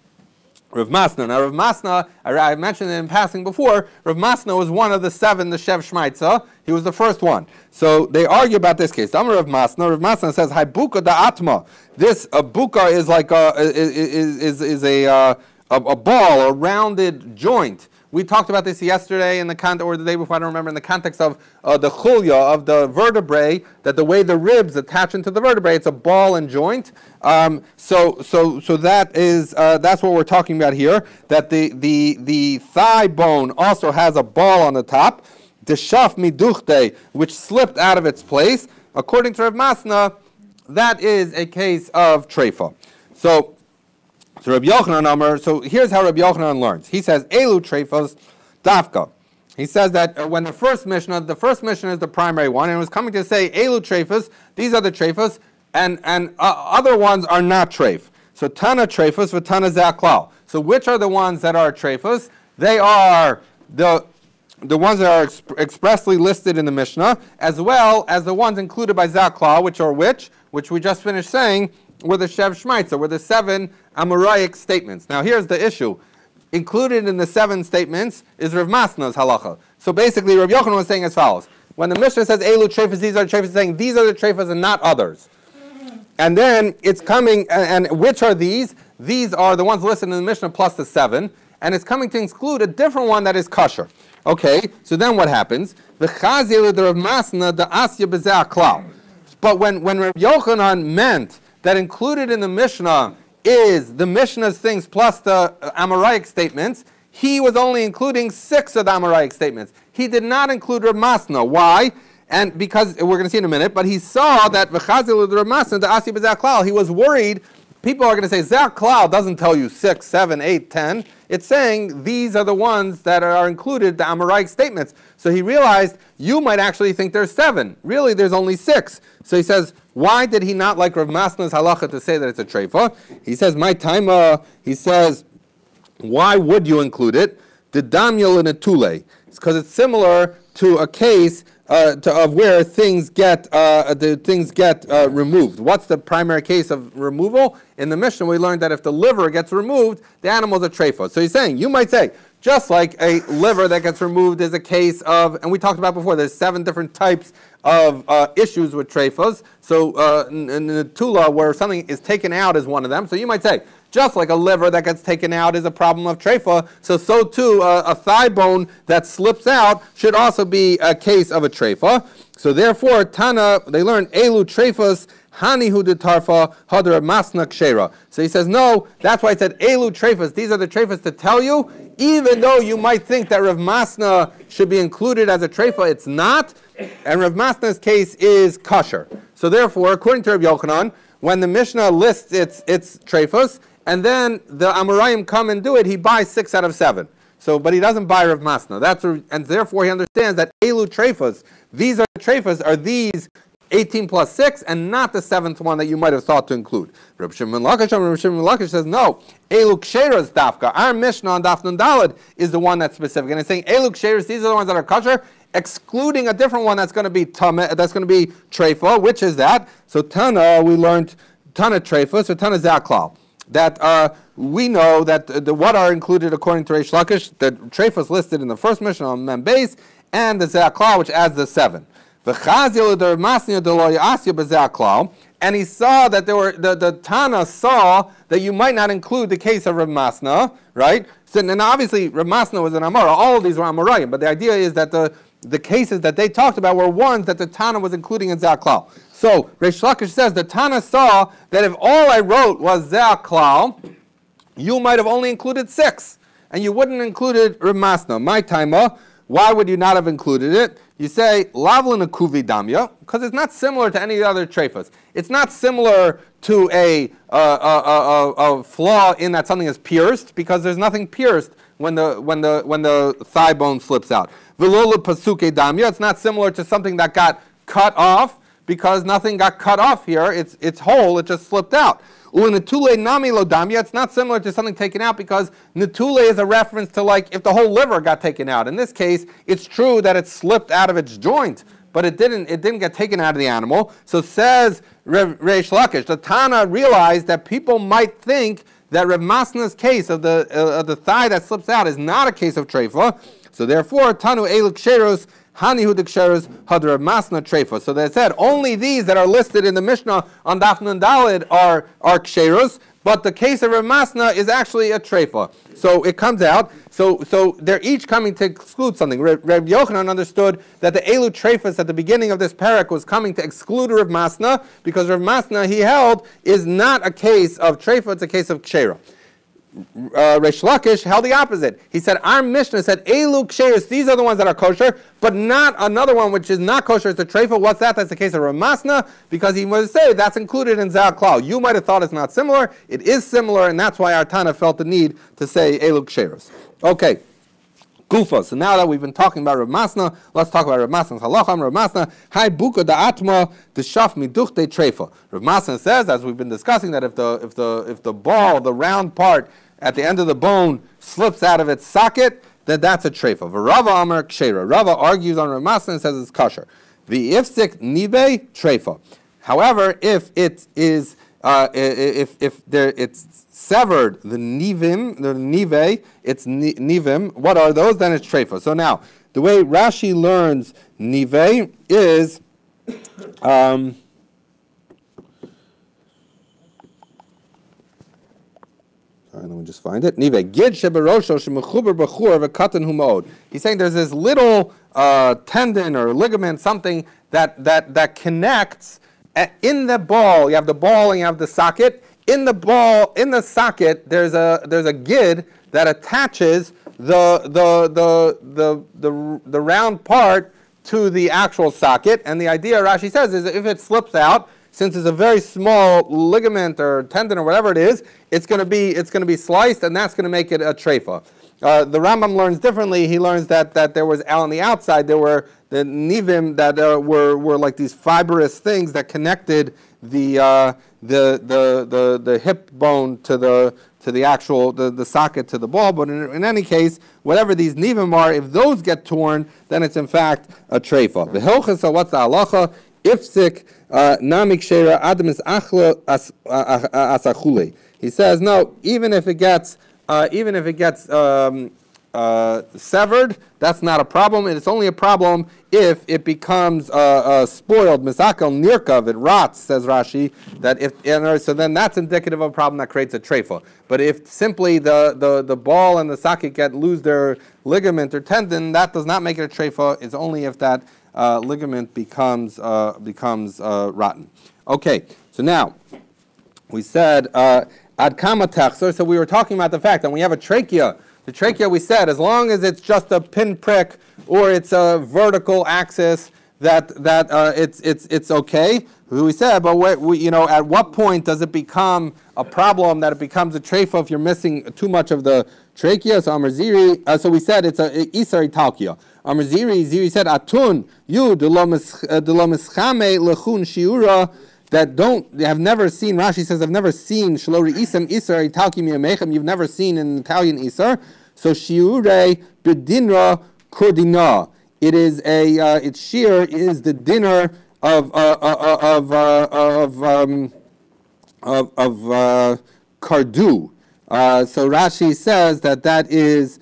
Speaker 2: Rav Masna. Now Rav Masna, I mentioned it in passing before, Rav Masna was one of the 7, the Shev Shmaitza. He was the first one. So they argue about this case. Amar Rav Masna. Rav Masna says, "Hai buka da atma." This buka is like a ball, a rounded joint. We talked about this yesterday in the context, or the day before, I don't remember, in the context of the chulya, of the vertebrae, that the way the ribs attach into the vertebrae, it's a ball and joint. So that is that's what we're talking about here. That the thigh bone also has a ball on the top, the shaf miduchte, which slipped out of its place. According to Rav Masna, that is a case of treifa. So Rabbi Yochanan Amar, so here's how Rabbi Yochanan learns. He says, Elu treifos dafka. He says that when the first Mishnah is the primary one, and it was coming to say, Elu treifos, these are the treifos, and other ones are not treif. So Tana treifos for Tana zaklal. So which are the ones that are treifos? They are the ones that are expressly listed in the Mishnah, as well as the ones included by zaklal, which we just finished saying, were the Shev Shmaitza, were the 7 Amoraic statements. Now here's the issue. Included in the 7 statements is Rav Masna's halacha. So basically Rav Yochanan was saying as follows. When the Mishnah says Elu treifas, these are the treifas, saying these are the treifas and not others. And then it's coming, and which are these? These are the ones listed in the Mishnah plus the 7, and it's coming to exclude a different one that is kosher. Okay, so then what happens? V'chazil the Rav Masna the asya b'zeh klal. But when Rav Yochanan meant that included in the Mishnah is the Mishnah's things plus the Amoraic statements, he was only including 6 of the Amoraic statements. He did not include Rav Masna. Why? And because, we're going to see in a minute, but he saw that V'chazil Rav Masna, the Asi b'zeh klal, he was worried. People are going to say, Zeh klal doesn't tell you 6, 7, 8, 10. It's saying these are the ones that are included, the Amoraic statements. So he realized you might actually think there's 7. Really, there's only 6. So he says, why did he not like Rav Masna's halacha to say that it's a treifa? He says, my time, he says, why would you include it? The damyel in a tule. It's because it's similar to a case of where things get removed. What's the primary case of removal? In the Mishnah, we learned that if the liver gets removed, the animal's a treifa. So he's saying, you might say, just like a liver that gets removed is a case of, and we talked about before, there's 7 different types of issues with treifas. So in the tula, where something is taken out is one of them. So you might say, just like a liver that gets taken out is a problem of treifa, so too a thigh bone that slips out should also be a case of a treifa. So therefore, Tana, they learn Elu treifas Hanihu de tarfa hadar masna kshera. So he says, no, that's why I said Elu treifas. These are the treifas to tell you, even though you might think that Rav Masna should be included as a treifa, it's not. And Rav Masna's case is kosher. So therefore, according to Rav Yochanan, when the Mishnah lists its treifas, and then the Amoraim come and do it, he buys 6 out of 7. So, but he doesn't buy Rav Masna. And therefore he understands that Elu treifas, these are the treifas, are these 18 plus 6, and not the 7th one that you might have thought to include. Reb Shimon Lakish says, no, Elu Ksheras Dafka. Our Mishnah on Daf Nun Daled is the one that's specific. And it's saying, Elu Ksheras, these are the ones that are kosher, excluding a different one that's going to be that's going to be treifa. Which is that? So Tana, we learned Tana treifa, so Tana zaklal. That we know that what are included according to Reish Lakish, the treifas listed in the first Mishnah on Mem Beis, and the zaklal, which adds the 7. And he saw that there were the Tana saw that you might not include the case of Rav Masna, right? So, and obviously Rav Masna was an Amora. All of these were Amoraim, but the idea is that the cases that they talked about were ones that the Tana was including in Zaklal. So Reish Lakish says the Tana saw that if all I wrote was Zaklal, you might have only included 6, and you wouldn't included Rav Masna. My timer, why would you not have included it? You say, Lavlin a kuvi damya, because it's not similar to any other treifas. It's not similar to a flaw in that something is pierced, because there's nothing pierced when the thigh bone slips out. Velola pasuke damya, it's not similar to something that got cut off, because nothing got cut off here. It's whole. It just slipped out. Netule nami lo damya. It's not similar to something taken out because netule is a reference to like if the whole liver got taken out. In this case, it's true that it slipped out of its joint, but it didn't get taken out of the animal. So says Reish Lakish, the Tana realized that people might think that Rav Masna's case of the thigh that slips out is not a case of treifa. So therefore, Tanu Eilu Ksheros, Hanihu Ksheros, Hadar Masna Treifa. So they said only these that are listed in the Mishnah on Daf Nun Daled are Ksheros, but the case of Rav Masna is actually a treifa. So it comes out. So they're each coming to exclude something. Reb Yochanan understood that the Elu treifas at the beginning of this parak was coming to exclude Rav Masna because Rav Masna, he held, is not a case of treifa, it's a case of kshera. Reish Lakish held the opposite. He said, our Mishnah said, Elu ksheris, these are the ones that are kosher, but not another one which is not kosher, it's a treifa. What's that? That's the case of Rav Masna, because he was say that's included in Zah Klal. You might have thought it's not similar. It is similar, and that's why our Tana felt the need to say Elu ksheris. Okay. Gufa. So now that we've been talking about Rav Masna, let's talk about Rav Masna's halacham. Rav Masna, Hai buka da atma the shaf miduch de treifa. Rav Masna says, as we've been discussing, that if the ball, the round part at the end of the bone slips out of its socket, then that's a treifa. Rava Amar Kshera. Rava argues on Rav Masna and says it's kosher. The ifsik nive treifa. However, if it is it's severed, the nive, it's nivim. What are those? Then it's treifa. So now the way Rashi learns nive is. Let me just find it. He's saying there's this little tendon or ligament, something that connects in the ball. You have the ball and you have the socket. In the ball, in the socket, there's a gid that attaches the round part to the actual socket. And the idea, Rashi says, is if it slips out, since it's a very small ligament or tendon or whatever it is, it's going to be sliced, and that's going to make it a treifa. The Rambam learns differently. He learns that there was on the outside there were the nivim that were like these fibrous things that connected the hip bone to the actual the socket to the ball. But in any case, whatever these nivim are, if those get torn, then it's in fact a treifa. The hilchas, what's the halacha? Ifsik namik shera adam is achla asachule. He says no. Even if it gets severed, that's not a problem. It's only a problem if it becomes spoiled. Misakel nirkav, it rots, says Rashi. So then that's indicative of a problem that creates a treifa. But if simply the ball and the socket lose their ligament or tendon, that does not make it a treifa. It's only if that ligament becomes rotten. Okay, so now we said ad kama techser. So we were talking about the fact that when we have a trachea, the trachea, we said, as long as it's just a pinprick or it's a vertical axis, that it's okay. We said, but at what point does it become a problem that it becomes a treifa if you're missing too much of the trachea? So Amar Ziri, so we said it's a isar italkia. Amar Ziri said atun you delomischame lechun shiura. That have never seen. Rashi says, I've never seen Shalori Isam Isar Italki Miyamechem. You've never seen in Italian Isar. So Shiure Bedinra Kordina. It is its shear is the dinner of Kardu. So Rashi says that is.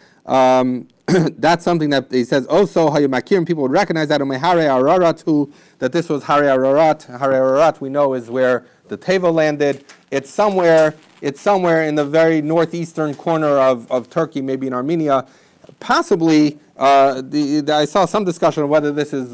Speaker 2: That's something that he says also Hayumakirim, people would recognize that that this was Hare Ararat. Hare Ararat we know is where the Teva landed. It's somewhere in the very northeastern corner of Turkey, maybe in Armenia. Possibly I saw some discussion of whether this is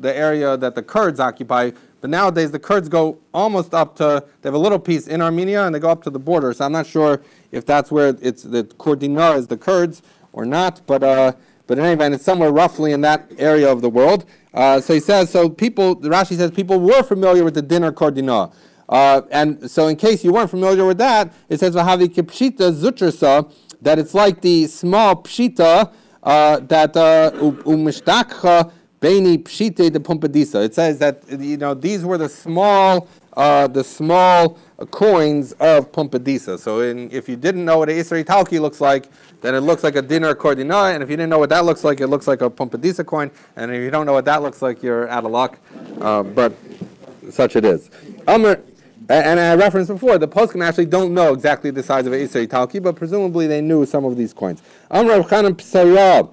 Speaker 2: the area that the Kurds occupy, but nowadays the Kurds go almost up to, they have a little piece in Armenia and they go up to the border, so I'm not sure if that's where it's the Kurdina is the Kurds or not, but in any event, it's somewhere roughly in that area of the world. So he says, Rashi says people were familiar with the dinner kordina. And so in case you weren't familiar with that, it says, Vahavi kipshita zutrasa, that it's like the small pshita that umishtakcha Beini Pshite de Pumpadisa. It says that these were the small coins of Pumpadisa. So if you didn't know what an Isra Italki looks like, then it looks like a dinar cordina, and if you didn't know what that looks like, it looks like a Pumpadisa coin, and if you don't know what that looks like, you're out of luck. But such it is. And I referenced before, the poskim actually don't know exactly the size of an Isra Italki, but presumably they knew some of these coins. Rav Chana Psara.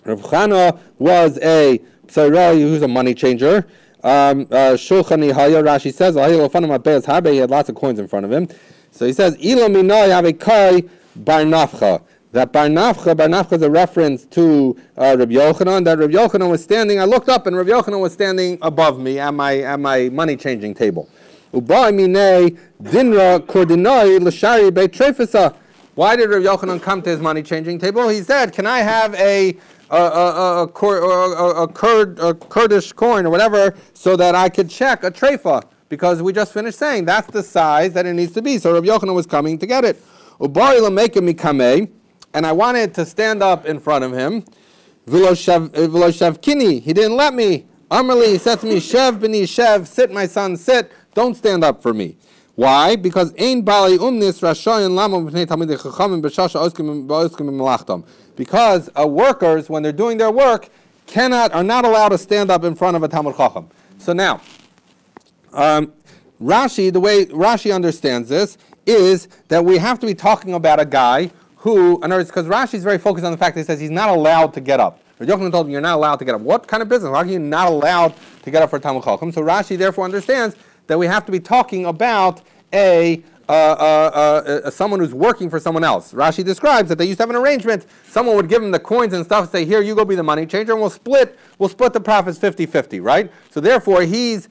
Speaker 2: Rav Chana was a Psara who's a money changer. Shulchan Haya, Rashi says, he had lots of coins in front of him. So he says, Ilo minoi avekai bar nafcha. That bar nafcha is a reference to Rabbi Yochanan. That Rabbi Yochanan was standing. I looked up, and Rabbi Yochanan was standing above me at my money changing table. Ubai minei dinra kordinoi l'shari beit trefisa. Why did Rabbi Yochanan come to his money changing table? He said, "Can I have a Kurdish coin or whatever, so that I could check a treifa?" Because we just finished saying that's the size that it needs to be. So Rabbi Yochanan was coming to get it. Ubari l'meika mikame, and I wanted to stand up in front of him. V'lo shavkini, he didn't let me. Amarli, he said to me, "Shev b'ni shev, sit, my son, sit. Don't stand up for me." Why? Because ein bali umnis rashayin lama b'nei talmidei chachamim b'shasha oskim b'melachtam. Because workers, when they're doing their work, are not allowed to stand up in front of a Talmud Chacham. So now, Rashi, the way Rashi understands this, is that we have to be talking about a guy who, in other words, because Rashi is very focused on the fact that he says he's not allowed to get up. Rabbi Yochanan told him, you're not allowed to get up. What kind of business? How are you not allowed to get up for a Talmud Chacham? So Rashi therefore understands that we have to be talking about someone who's working for someone else. Rashi describes that they used to have an arrangement. Someone would give him the coins and stuff and say, here, you go be the money changer, and we'll split the profits 50-50, right? So therefore, he's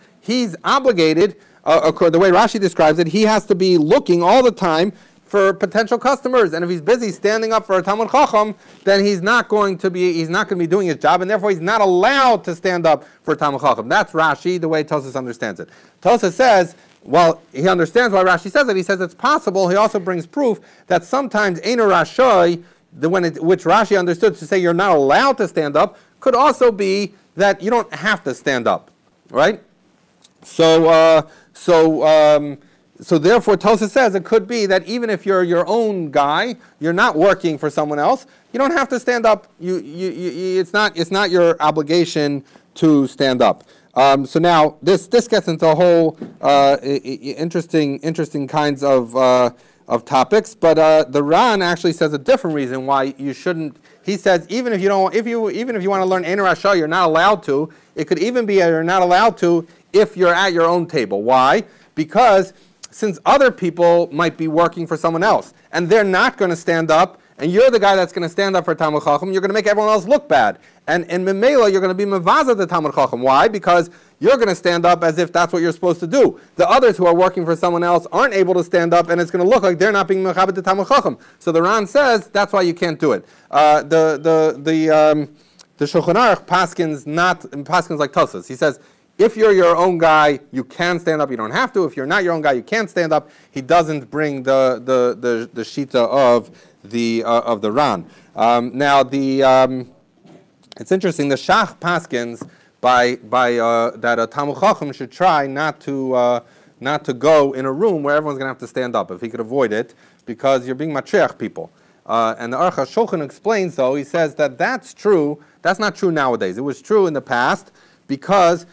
Speaker 2: obligated, the way Rashi describes it, he has to be looking all the time for potential customers. And if he's busy standing up for a Talmud Chacham, then he's not going to be doing his job, and therefore he's not allowed to stand up for a Talmud Chacham. That's Rashi, the way Tosas understands it. Tosas says, well, he understands why Rashi says it. He says it's possible. He also brings proof that sometimes Eino Rashai, which Rashi understood to say you're not allowed to stand up, could also be that you don't have to stand up, right? So therefore, Tosas says it could be that even if you're your own guy, you're not working for someone else, you don't have to stand up. It's not your obligation to stand up. So now this gets into a whole interesting kinds of topics, but the Ran actually says a different reason why you shouldn't. He says even if you want to learn Ein Rasha, you're not allowed to. It could even be you're not allowed to if you're at your own table. Why? Because since other people might be working for someone else and they're not going to stand up, and you're the guy that's going to stand up for Talmud Chacham, you're going to make everyone else look bad. And in Memela, you're going to be Mevaza the Talmud Chacham. Why? Because you're going to stand up as if that's what you're supposed to do. The others who are working for someone else aren't able to stand up, and it's going to look like they're not being Mechabed the Talmud Chacham. So the Ran says that's why you can't do it. The Shulchan Aruch paskins like Tosas. He says, if you're your own guy, you can stand up. You don't have to. If you're not your own guy, you can't stand up. He doesn't bring the shita of the Ran. Now it's interesting. The Shach paskins by that a Talmud Chacham should try not to go in a room where everyone's going to have to stand up if he could avoid it, because you're being matriach people. And the Aruch HaShulchan explains, though, he says that that's true. That's not true nowadays. It was true in the past, because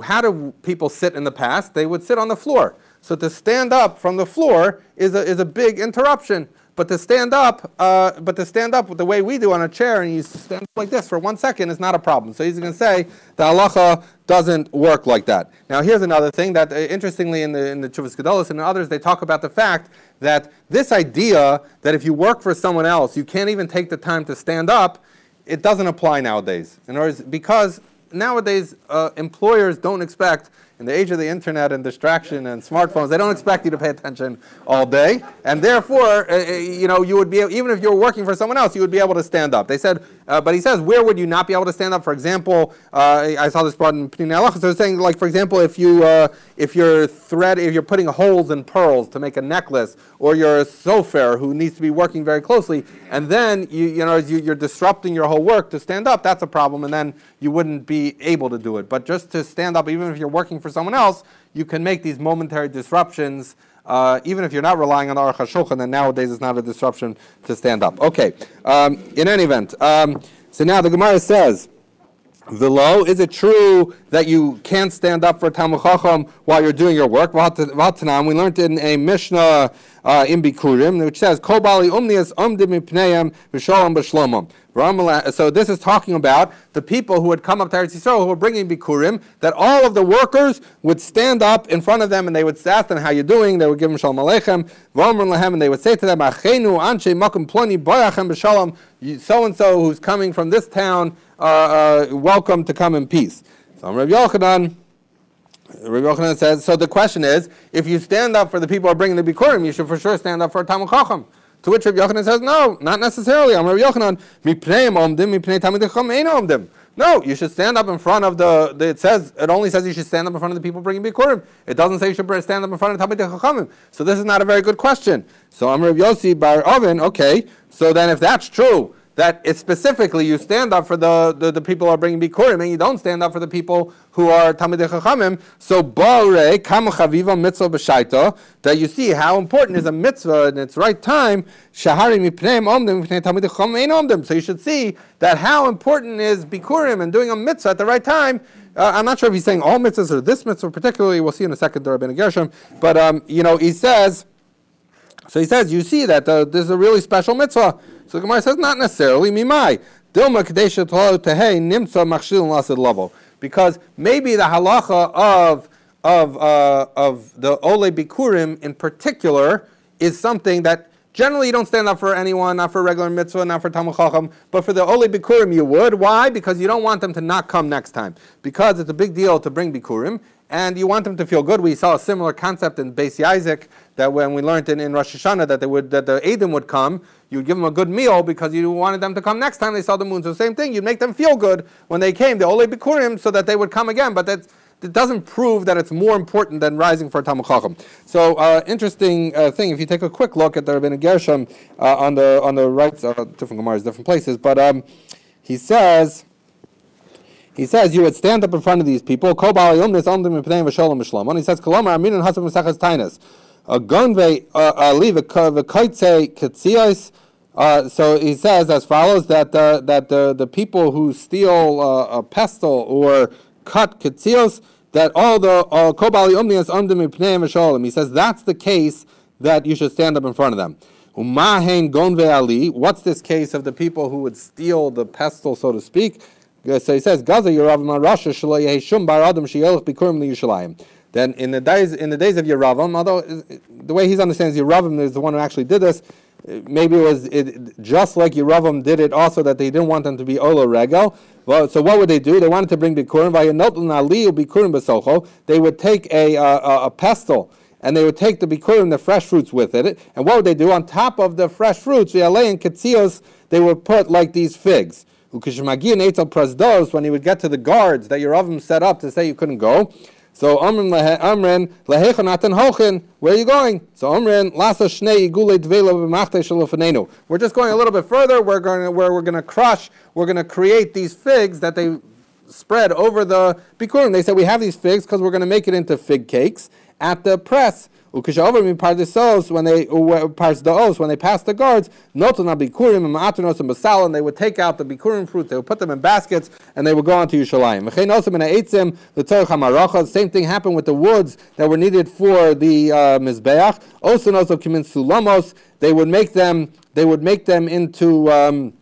Speaker 2: how do people sit in the past? They would sit on the floor. So to stand up from the floor is a big interruption. But to stand up with the way we do on a chair and you stand up like this for 1 second is not a problem. So he's going to say the halacha doesn't work like that. Now here's another thing that interestingly in the Chuvas Gedolos and others, they talk about the fact that this idea that if you work for someone else you can't even take the time to stand up, it doesn't apply nowadays. In other words, because nowadays employers don't expect in the age of the internet and distraction and smartphones, they don't expect you to pay attention all day, and therefore, you would be, even if you were working for someone else, you would be able to stand up. They said, but he says, where would you not be able to stand up? For example, I saw this brought in Pnei Halacha. So it's saying, like, for example, if you're putting holes in pearls to make a necklace, or you're a sofer who needs to be working very closely, and then you're disrupting your whole work to stand up, that's a problem, and then you wouldn't be able to do it. But just to stand up, even if you're working for someone else, you can make these momentary disruptions, even if you're not relying on Aruch HaShulchan, and nowadays it's not a disruption to stand up. Okay, in any event, so now the Gemara says, V'lo, is it true that you can't stand up for Talmud Chacham while you're doing your work? V'hatanam, we learned in a Mishnah in Bikurim, which says, Kol bali umnias umdim mipneim v'shalom b'shlomim. So this is talking about the people who would come up to Eretz Yisrael who were bringing Bikurim, that all of the workers would stand up in front of them and they would ask them, how you doing? They would give them Shalom Aleichem, V'omrim lahem, and they would say to them, Achenu anshe makom ploni boyachem b'shalom, so-and-so who's coming from this town, welcome to come in peace. So Rabbi Yochanan says, so the question is, if you stand up for the people who are bringing the Bikurim, you should for sure stand up for a Talmud Chacham. To which Rabbi Yochanan says, no, not necessarily. Rabbi Yochanan, no, you should stand up in front of it only says you should stand up in front of the people bringing Bikurim. It doesn't say you should stand up in front of Talmidei Chachamim. So this is not a very good question. So Rabbi Yossi bar Oven, okay, so then if that's true, that it's specifically you stand up for the people who are bringing Bikurim, and you don't stand up for the people who are Talmidei Chachamim. So Ba'arei Kama Chaviva Mitzvah B'Shaita, that you see how important is a mitzvah in its right time. Shahari Mipneim Omdim Mipnei Talmidei Chachamim Ein Omdim. So you should see that how important is Bikurim and doing a mitzvah at the right time. I'm not sure if he's saying all mitzvahs or this mitzvah particularly. We'll see in a second the Rabbeinu Gershom. But he says. So he says, you see that this is a really special mitzvah. So the Gemara says, not necessarily. Mimai. Dilma kadesha tehei nimtza machshil lasid lavo. Because maybe the halacha of the Ole Bikurim in particular is something that generally you don't stand up for anyone, not for a regular mitzvah, not for Talmud Chacham, but for the Ole Bikurim you would. Why? Because you don't want them to not come next time. Because it's a big deal to bring Bikurim, and you want them to feel good. We saw a similar concept in Beis Isaac, that when we learned in Rosh Hashanah that the Edom would come, you'd give them a good meal because you wanted them to come next time they saw the moon. So same thing, you'd make them feel good when they came, the Ole Bikurim, so that they would come again. But that doesn't prove that it's more important than rising for Talmud Chacham. So interesting thing, if you take a quick look at the Rabbeinu Gershom on the right, different Gemaras, different places, but he says you would stand up in front of these people. He says, Kolomar Amin Hasam Mesachas Tainas. So he says as follows, that the people who steal a pestle or cut ketzios, that all the kobali umnias undim mipneim v'sholim. He says that's the case that you should stand up in front of them. Umahen gonve ali. What's this case of the people who would steal the pestle, so to speak? So he says, Gaza Yeravam Rasha Shalay Shum Bar Adam Sheyelch Bikurim Liyushalayim. Then in the days of Yeravam, although the way he understands Yeravam is the one who actually did this, maybe it was just like Yeravam did it also, that they didn't want them to be Ola Regel. Well, so what would they do? They wanted to bring Bikurim. They would take a pestle, and they would take the Bikurim, the fresh fruits with it. And what would they do? On top of the fresh fruits, they would put like these figs. When he would get to the guards that Yeravam set up to say you couldn't go, so Amrin, where are you going? So Amrin, we're just going a little bit further. We're going to create these figs that they spread over the Bikurim. They said we have these figs because we're going to make it into fig cakes at the press. When they pass the guards, and they would take out the bikurim fruits, they would put them in baskets, and they would go on to Yerushalayim. The same thing happened with the woods that were needed for the mizbeach. They would make them into.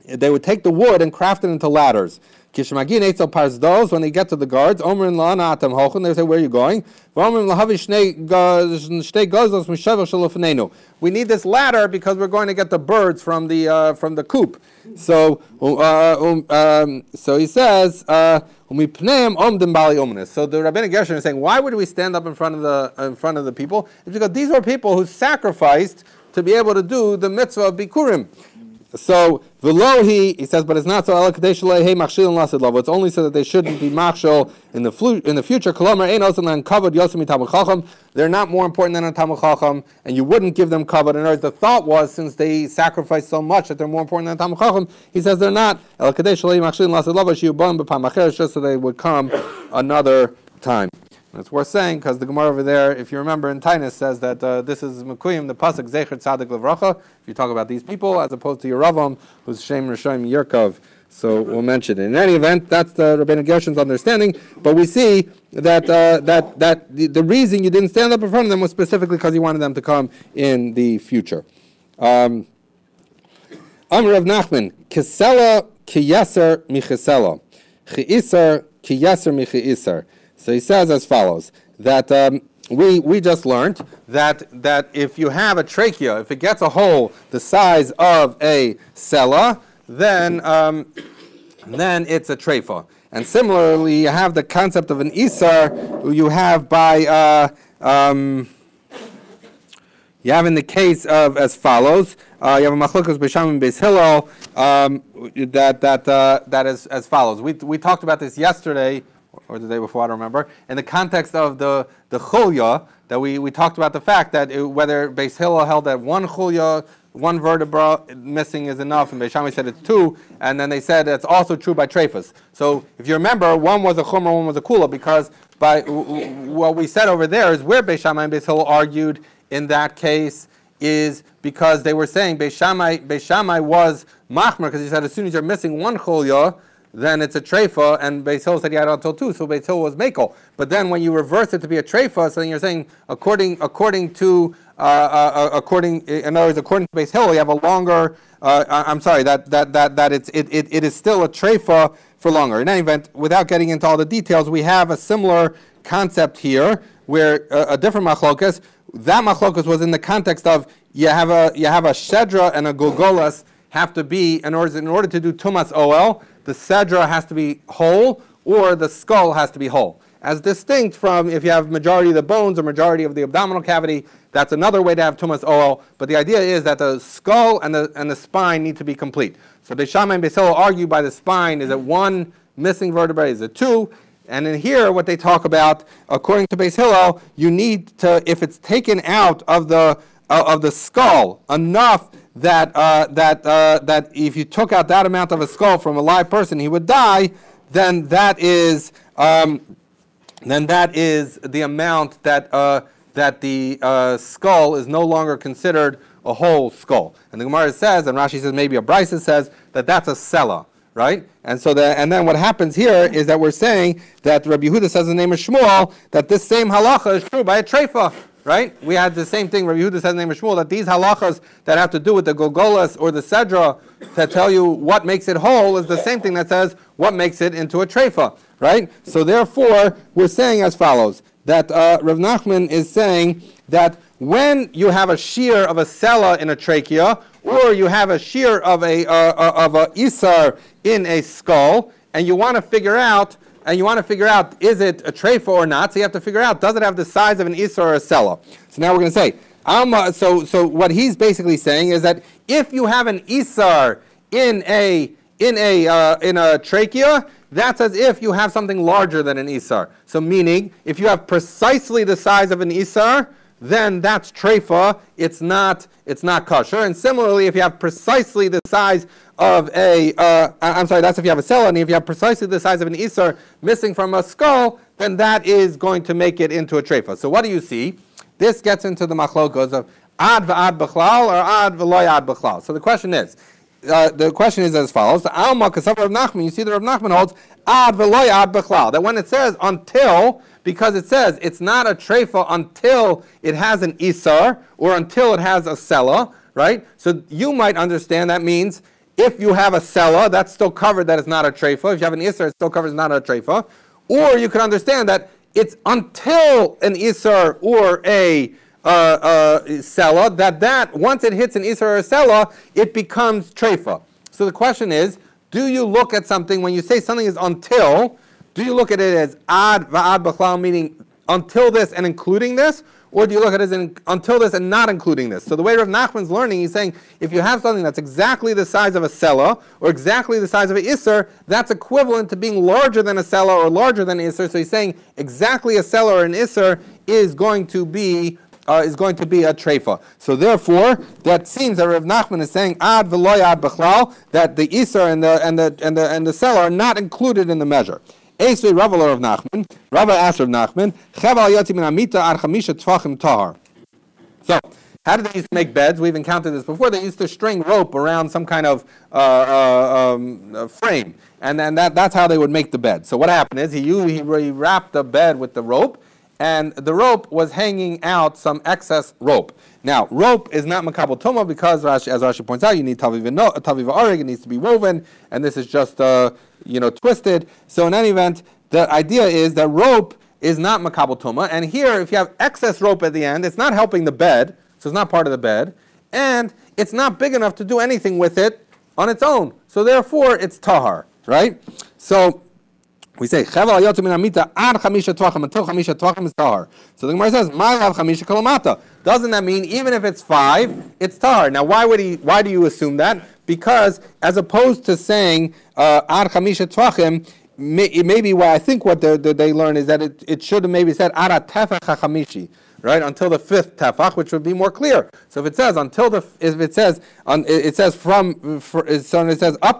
Speaker 2: They would take the wood and craft it into ladders. Kishmagin Eitzel Parzdos, when they get to the guards, Omrin Lana Atam Hochen, they say, where are you going? We need this ladder because we're going to get the birds from the coop. So he says, so the Rabbinic Gershon is saying, why would we stand up in front of the people? It's because these were people who sacrificed to be able to do the mitzvah of Bikurim. So he says, but it's not so. It's only so that they shouldn't be machshel in the future. They're not more important than a Talmid Chacham, and you wouldn't give them kavod. In other words, the thought was, since they sacrificed so much, that they're more important than a Talmid Chacham. He says they're not. Just so they would come another time. And it's worth saying because the Gemara over there, if you remember in Tainus, says that this is Mekuyim, the pasuk Zecher Tzadik Levracha. If you talk about these people, as opposed to Yeravam, who's Shem Rishayim Yerkov. So we'll mention it. In any event, that's the Rabbinic Gershon's understanding. But we see that the reason you didn't stand up in front of them was specifically because you wanted them to come in the future. Amr Rav Nachman, Kesela Kiyeser Michesela, Chiiser Kiyeser Michiiser. So he says as follows, that we just learned that if you have a trachea, if it gets a hole the size of a sela, then it's a treifa. And similarly, you have the concept of an isar, you have you have in the case of as follows, you have a machlokas b'sham and beis Hillel, that is as follows. We talked about this yesterday, or the day before, I don't remember, in the context of the chulya, that we talked about the fact that whether Beis Hillel held that one chulya, one vertebra missing is enough, and Beis Shammai said it's two, and then they said it's also true by treifas. So if you remember, one was a chumrah, one was a kula, because by what we said over there is where Beis Shammai and Beis Hillel argued in that case is because they were saying Beis Shammai was machmer, because he said as soon as you're missing one chulya, then it's a treifa, and Beis Hillel said he had until two, so Beis Hillel was mekel. But then when you reverse it to be a treifa, so then you're saying according to Beis Hillel, you have a longer. It is still a treifa for longer. In any event, without getting into all the details, we have a similar concept here where a different machlokas. That machlokas was in the context of you have a shedra and a gulgolas have to be in order to do tumas oel. The sedra has to be whole, or the skull has to be whole. As distinct from if you have majority of the bones or majority of the abdominal cavity, that's another way to have tumas oel. But the idea is that the skull and the spine need to be complete. So Beis Shammai and Beis Hillel argue by the spine, is it one missing vertebrae, is it two? And in here, what they talk about, according to Beis Hillel, you need to, if it's taken out of the skull enough that if you took out that amount of a skull from a live person, he would die. Then that is the amount that the skull is no longer considered a whole skull. And the Gemara says, and Rashi says, maybe a Brisa says that that's a sela, right? And so then what happens here is that we're saying that Rabbi Yehuda says in the name of Shmuel that this same halacha is true by a treifa. Right? We had the same thing. Rabbi Yehuda says in the name of Shmuel that these halachas that have to do with the golgolas or the sedra that tell you what makes it whole is the same thing that says what makes it into a treifa. Right? So therefore, we're saying as follows, that Rav Nachman is saying that when you have a shear of a sela in a trachea, or you have a shear of a isar in a skull, and you want to figure out, is it a treifa or not? So you have to figure out, does it have the size of an isar or a sela? So now we're going to say, so what he's basically saying is that if you have an isar in a trachea, that's as if you have something larger than an isar. So meaning, if you have precisely the size of an isar, then that's treifa. It's not kosher. And similarly, if you have precisely the size of that's if you have a sela, and if you have precisely the size of an isar missing from a skull, then that is going to make it into a treifa. So what do you see? This gets into the machlokos of ad v'ad b'chlal or ad v'loy ad b'chlal. So the question is as follows: the Alma Kasav Rav Nachman. You see that Rav Nachman holds ad v'loy ad b'chlal. That when it says until, because it says it's not a treifa until it has an isar or until it has a sela, right? So you might understand that means if you have a sela, that's still covered that it's not a treifa. If you have an isser, it's still covered it's not a treifa. Or you can understand that it's until an isser or a sela, that once it hits an isser or a sela, it becomes treifa. So the question is, do you look at something, when you say something is until, do you look at it as ad va'ad b'chlal, meaning until this and including this, or do you look at it as until this and not including this? So the way Rav Nachman's learning, he's saying, if you have something that's exactly the size of a sela, or exactly the size of an isser, that's equivalent to being larger than a sela or larger than an isser. So he's saying exactly a sela or an isser is going to be a treifa. So therefore, that seems that Rav Nachman is saying ad v'lo ad b'chlal, that the isser and the sela are not included in the measure. Esvei Rava Rav Nachman. Rava asked Rav Nachman, Cheval yotzi min amita ad chamisha tfachim tahar. So, how did they used to make beds? We've encountered this before. They used to string rope around some kind of frame, and then that's how they would make the bed. So what happened is he wrapped the bed with the rope, and the rope was hanging out some excess rope. Now, rope is not makabel tuma because, as Rashi points out, you need taviv v'arig. It needs to be woven, and this is just twisted. So in any event, the idea is that rope is not makabel tuma, and here, if you have excess rope at the end, it's not helping the bed, so it's not part of the bed, and it's not big enough to do anything with it on its own. So therefore, it's tahar, right? So we say cheval yotzim min amita ad chamisha tvachim until chamisha tvachim is tahar. So the Gemara says ma'av chamisha kalamata. Doesn't that mean even if it's 5, it's tahar? Now why do you assume that? Because as opposed to saying ad chamisha tvachim, maybe what I think what they learn is that it should have maybe said ad tefach chamishi. Right, until the 5th tefach, which would be more clear. So if it says up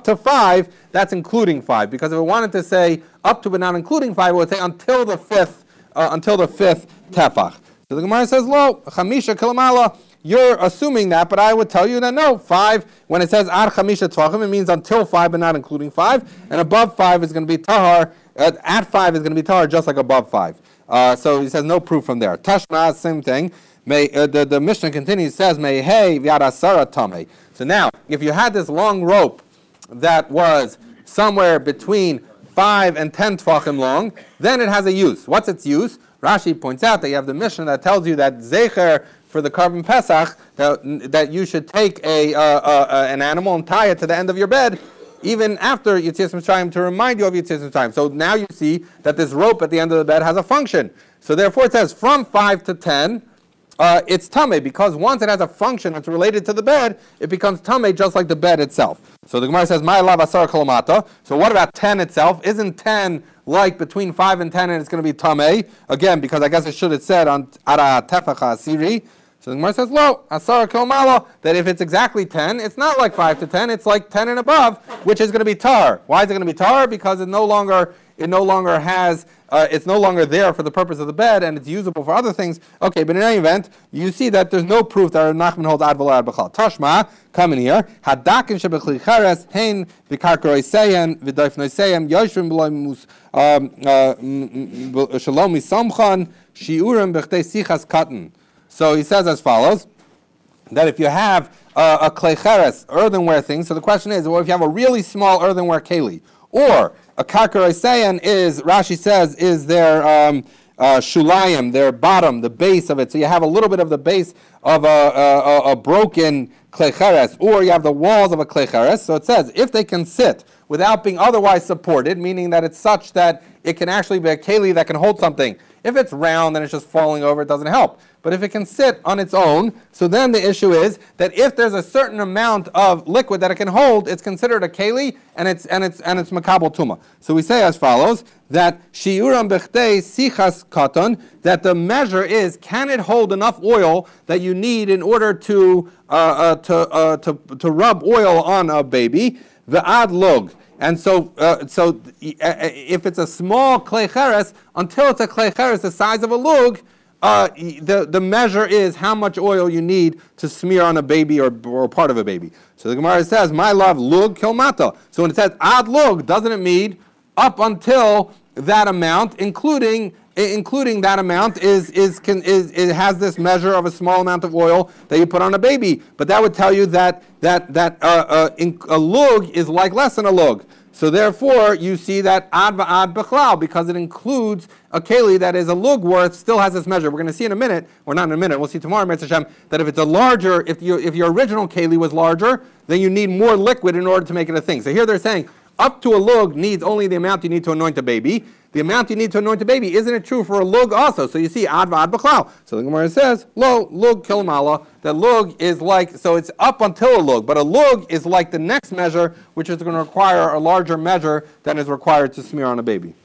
Speaker 2: to 5, that's including 5. Because if it wanted to say up to but not including 5, it would say until the 5th tefach. So the Gemara says, "Lo chamisha kilamala." You're assuming that, but I would tell you that no, 5. When it says ad chamisha tvachim, it means until 5 but not including 5, and above 5 is going to be tahar. At 5 is going to be tahar, just like above 5. So he says no proof from there. Tashma, same thing. The Mishnah continues, says, May hey v'yadasara tame. So now, if you had this long rope that was somewhere between 5 and 10 tvachim long, then it has a use. What's its use? Rashi points out that you have the Mishnah that tells you that zecher for the Karban Pesach, that you should take an animal and tie it to the end of your bed, even after Yetzias Mitzrayim, to remind you of Yetzias Mitzrayim. So now you see that this rope at the end of the bed has a function. So therefore it says from 5 to 10, it's tameh, because once it has a function that's related to the bed, it becomes tameh just like the bed itself. So the Gemara says, "My lav asar kolamata." So what about 10 itself? Isn't 10 like between 5 and 10, and it's going to be tameh again? Because I guess it should have said on ara tefacha asiri. So the Gemara says, "Lo asar kolamala," that if it's exactly 10, it's not like 5 to 10. It's like 10 and above, which is going to be tar. Why is it going to be tar? Because it no longer has. It's no longer there for the purpose of the bed, and it's usable for other things. Okay, but in any event, you see that there's no proof that Nachman holds ad v'lo ad b'chal. Tashma, come in here. Hadakin shebechli cheres hein v'karkaroi seyen v'doifnoi seyem yoshvim b'loi mus shalom misamchan shiurim b'chtei sichas katan. So he says as follows, that if you have a klei cheres, earthenware thing, so the question is, well, if you have a really small earthenware keli, or a karkaroi seyen is, Rashi says, is their shulayim, their bottom, the base of it. So you have a little bit of the base of a broken klei cheres, or you have the walls of a klei cheres. So it says, if they can sit without being otherwise supported, meaning that it's such that it can actually be a keli that can hold something. If it's round and it's just falling over, it doesn't help. But if it can sit on its own, so then the issue is that if there's a certain amount of liquid that it can hold, it's considered a keli, and it's makabel tuma. So we say as follows, that shiuram bechtei sichas katan, that the measure is, can it hold enough oil that you need in order to rub oil on a baby, ve'ad log. And so if it's a small klei cheres, until it's a klei cheres the size of a lug, the measure is how much oil you need to smear on a baby or part of a baby. So the Gemara says, "My love, lug kilmata." So when it says ad lug, doesn't it mean up until that amount, including including that amount, it has this measure of a small amount of oil that you put on a baby. But that would tell you that a lug is like less than a lug. So therefore, you see that ad va'ad b'chlal, because it includes a keli that is a lug worth, still has this measure. We're going to see in a minute, or not in a minute, we'll see tomorrow, Mitzvah Hashem, that if it's a larger, if your original keli was larger, then you need more liquid in order to make it a thing. So here they're saying, up to a lug needs only the amount you need to anoint a baby. The amount you need to anoint a baby, isn't it true for a lug also? So you see, ad va'ad b'chlal. So the Gemara says, lo, lug kilamala, that lug is like, so it's up until a lug, but a lug is like the next measure, which is going to require a larger measure than is required to smear on a baby.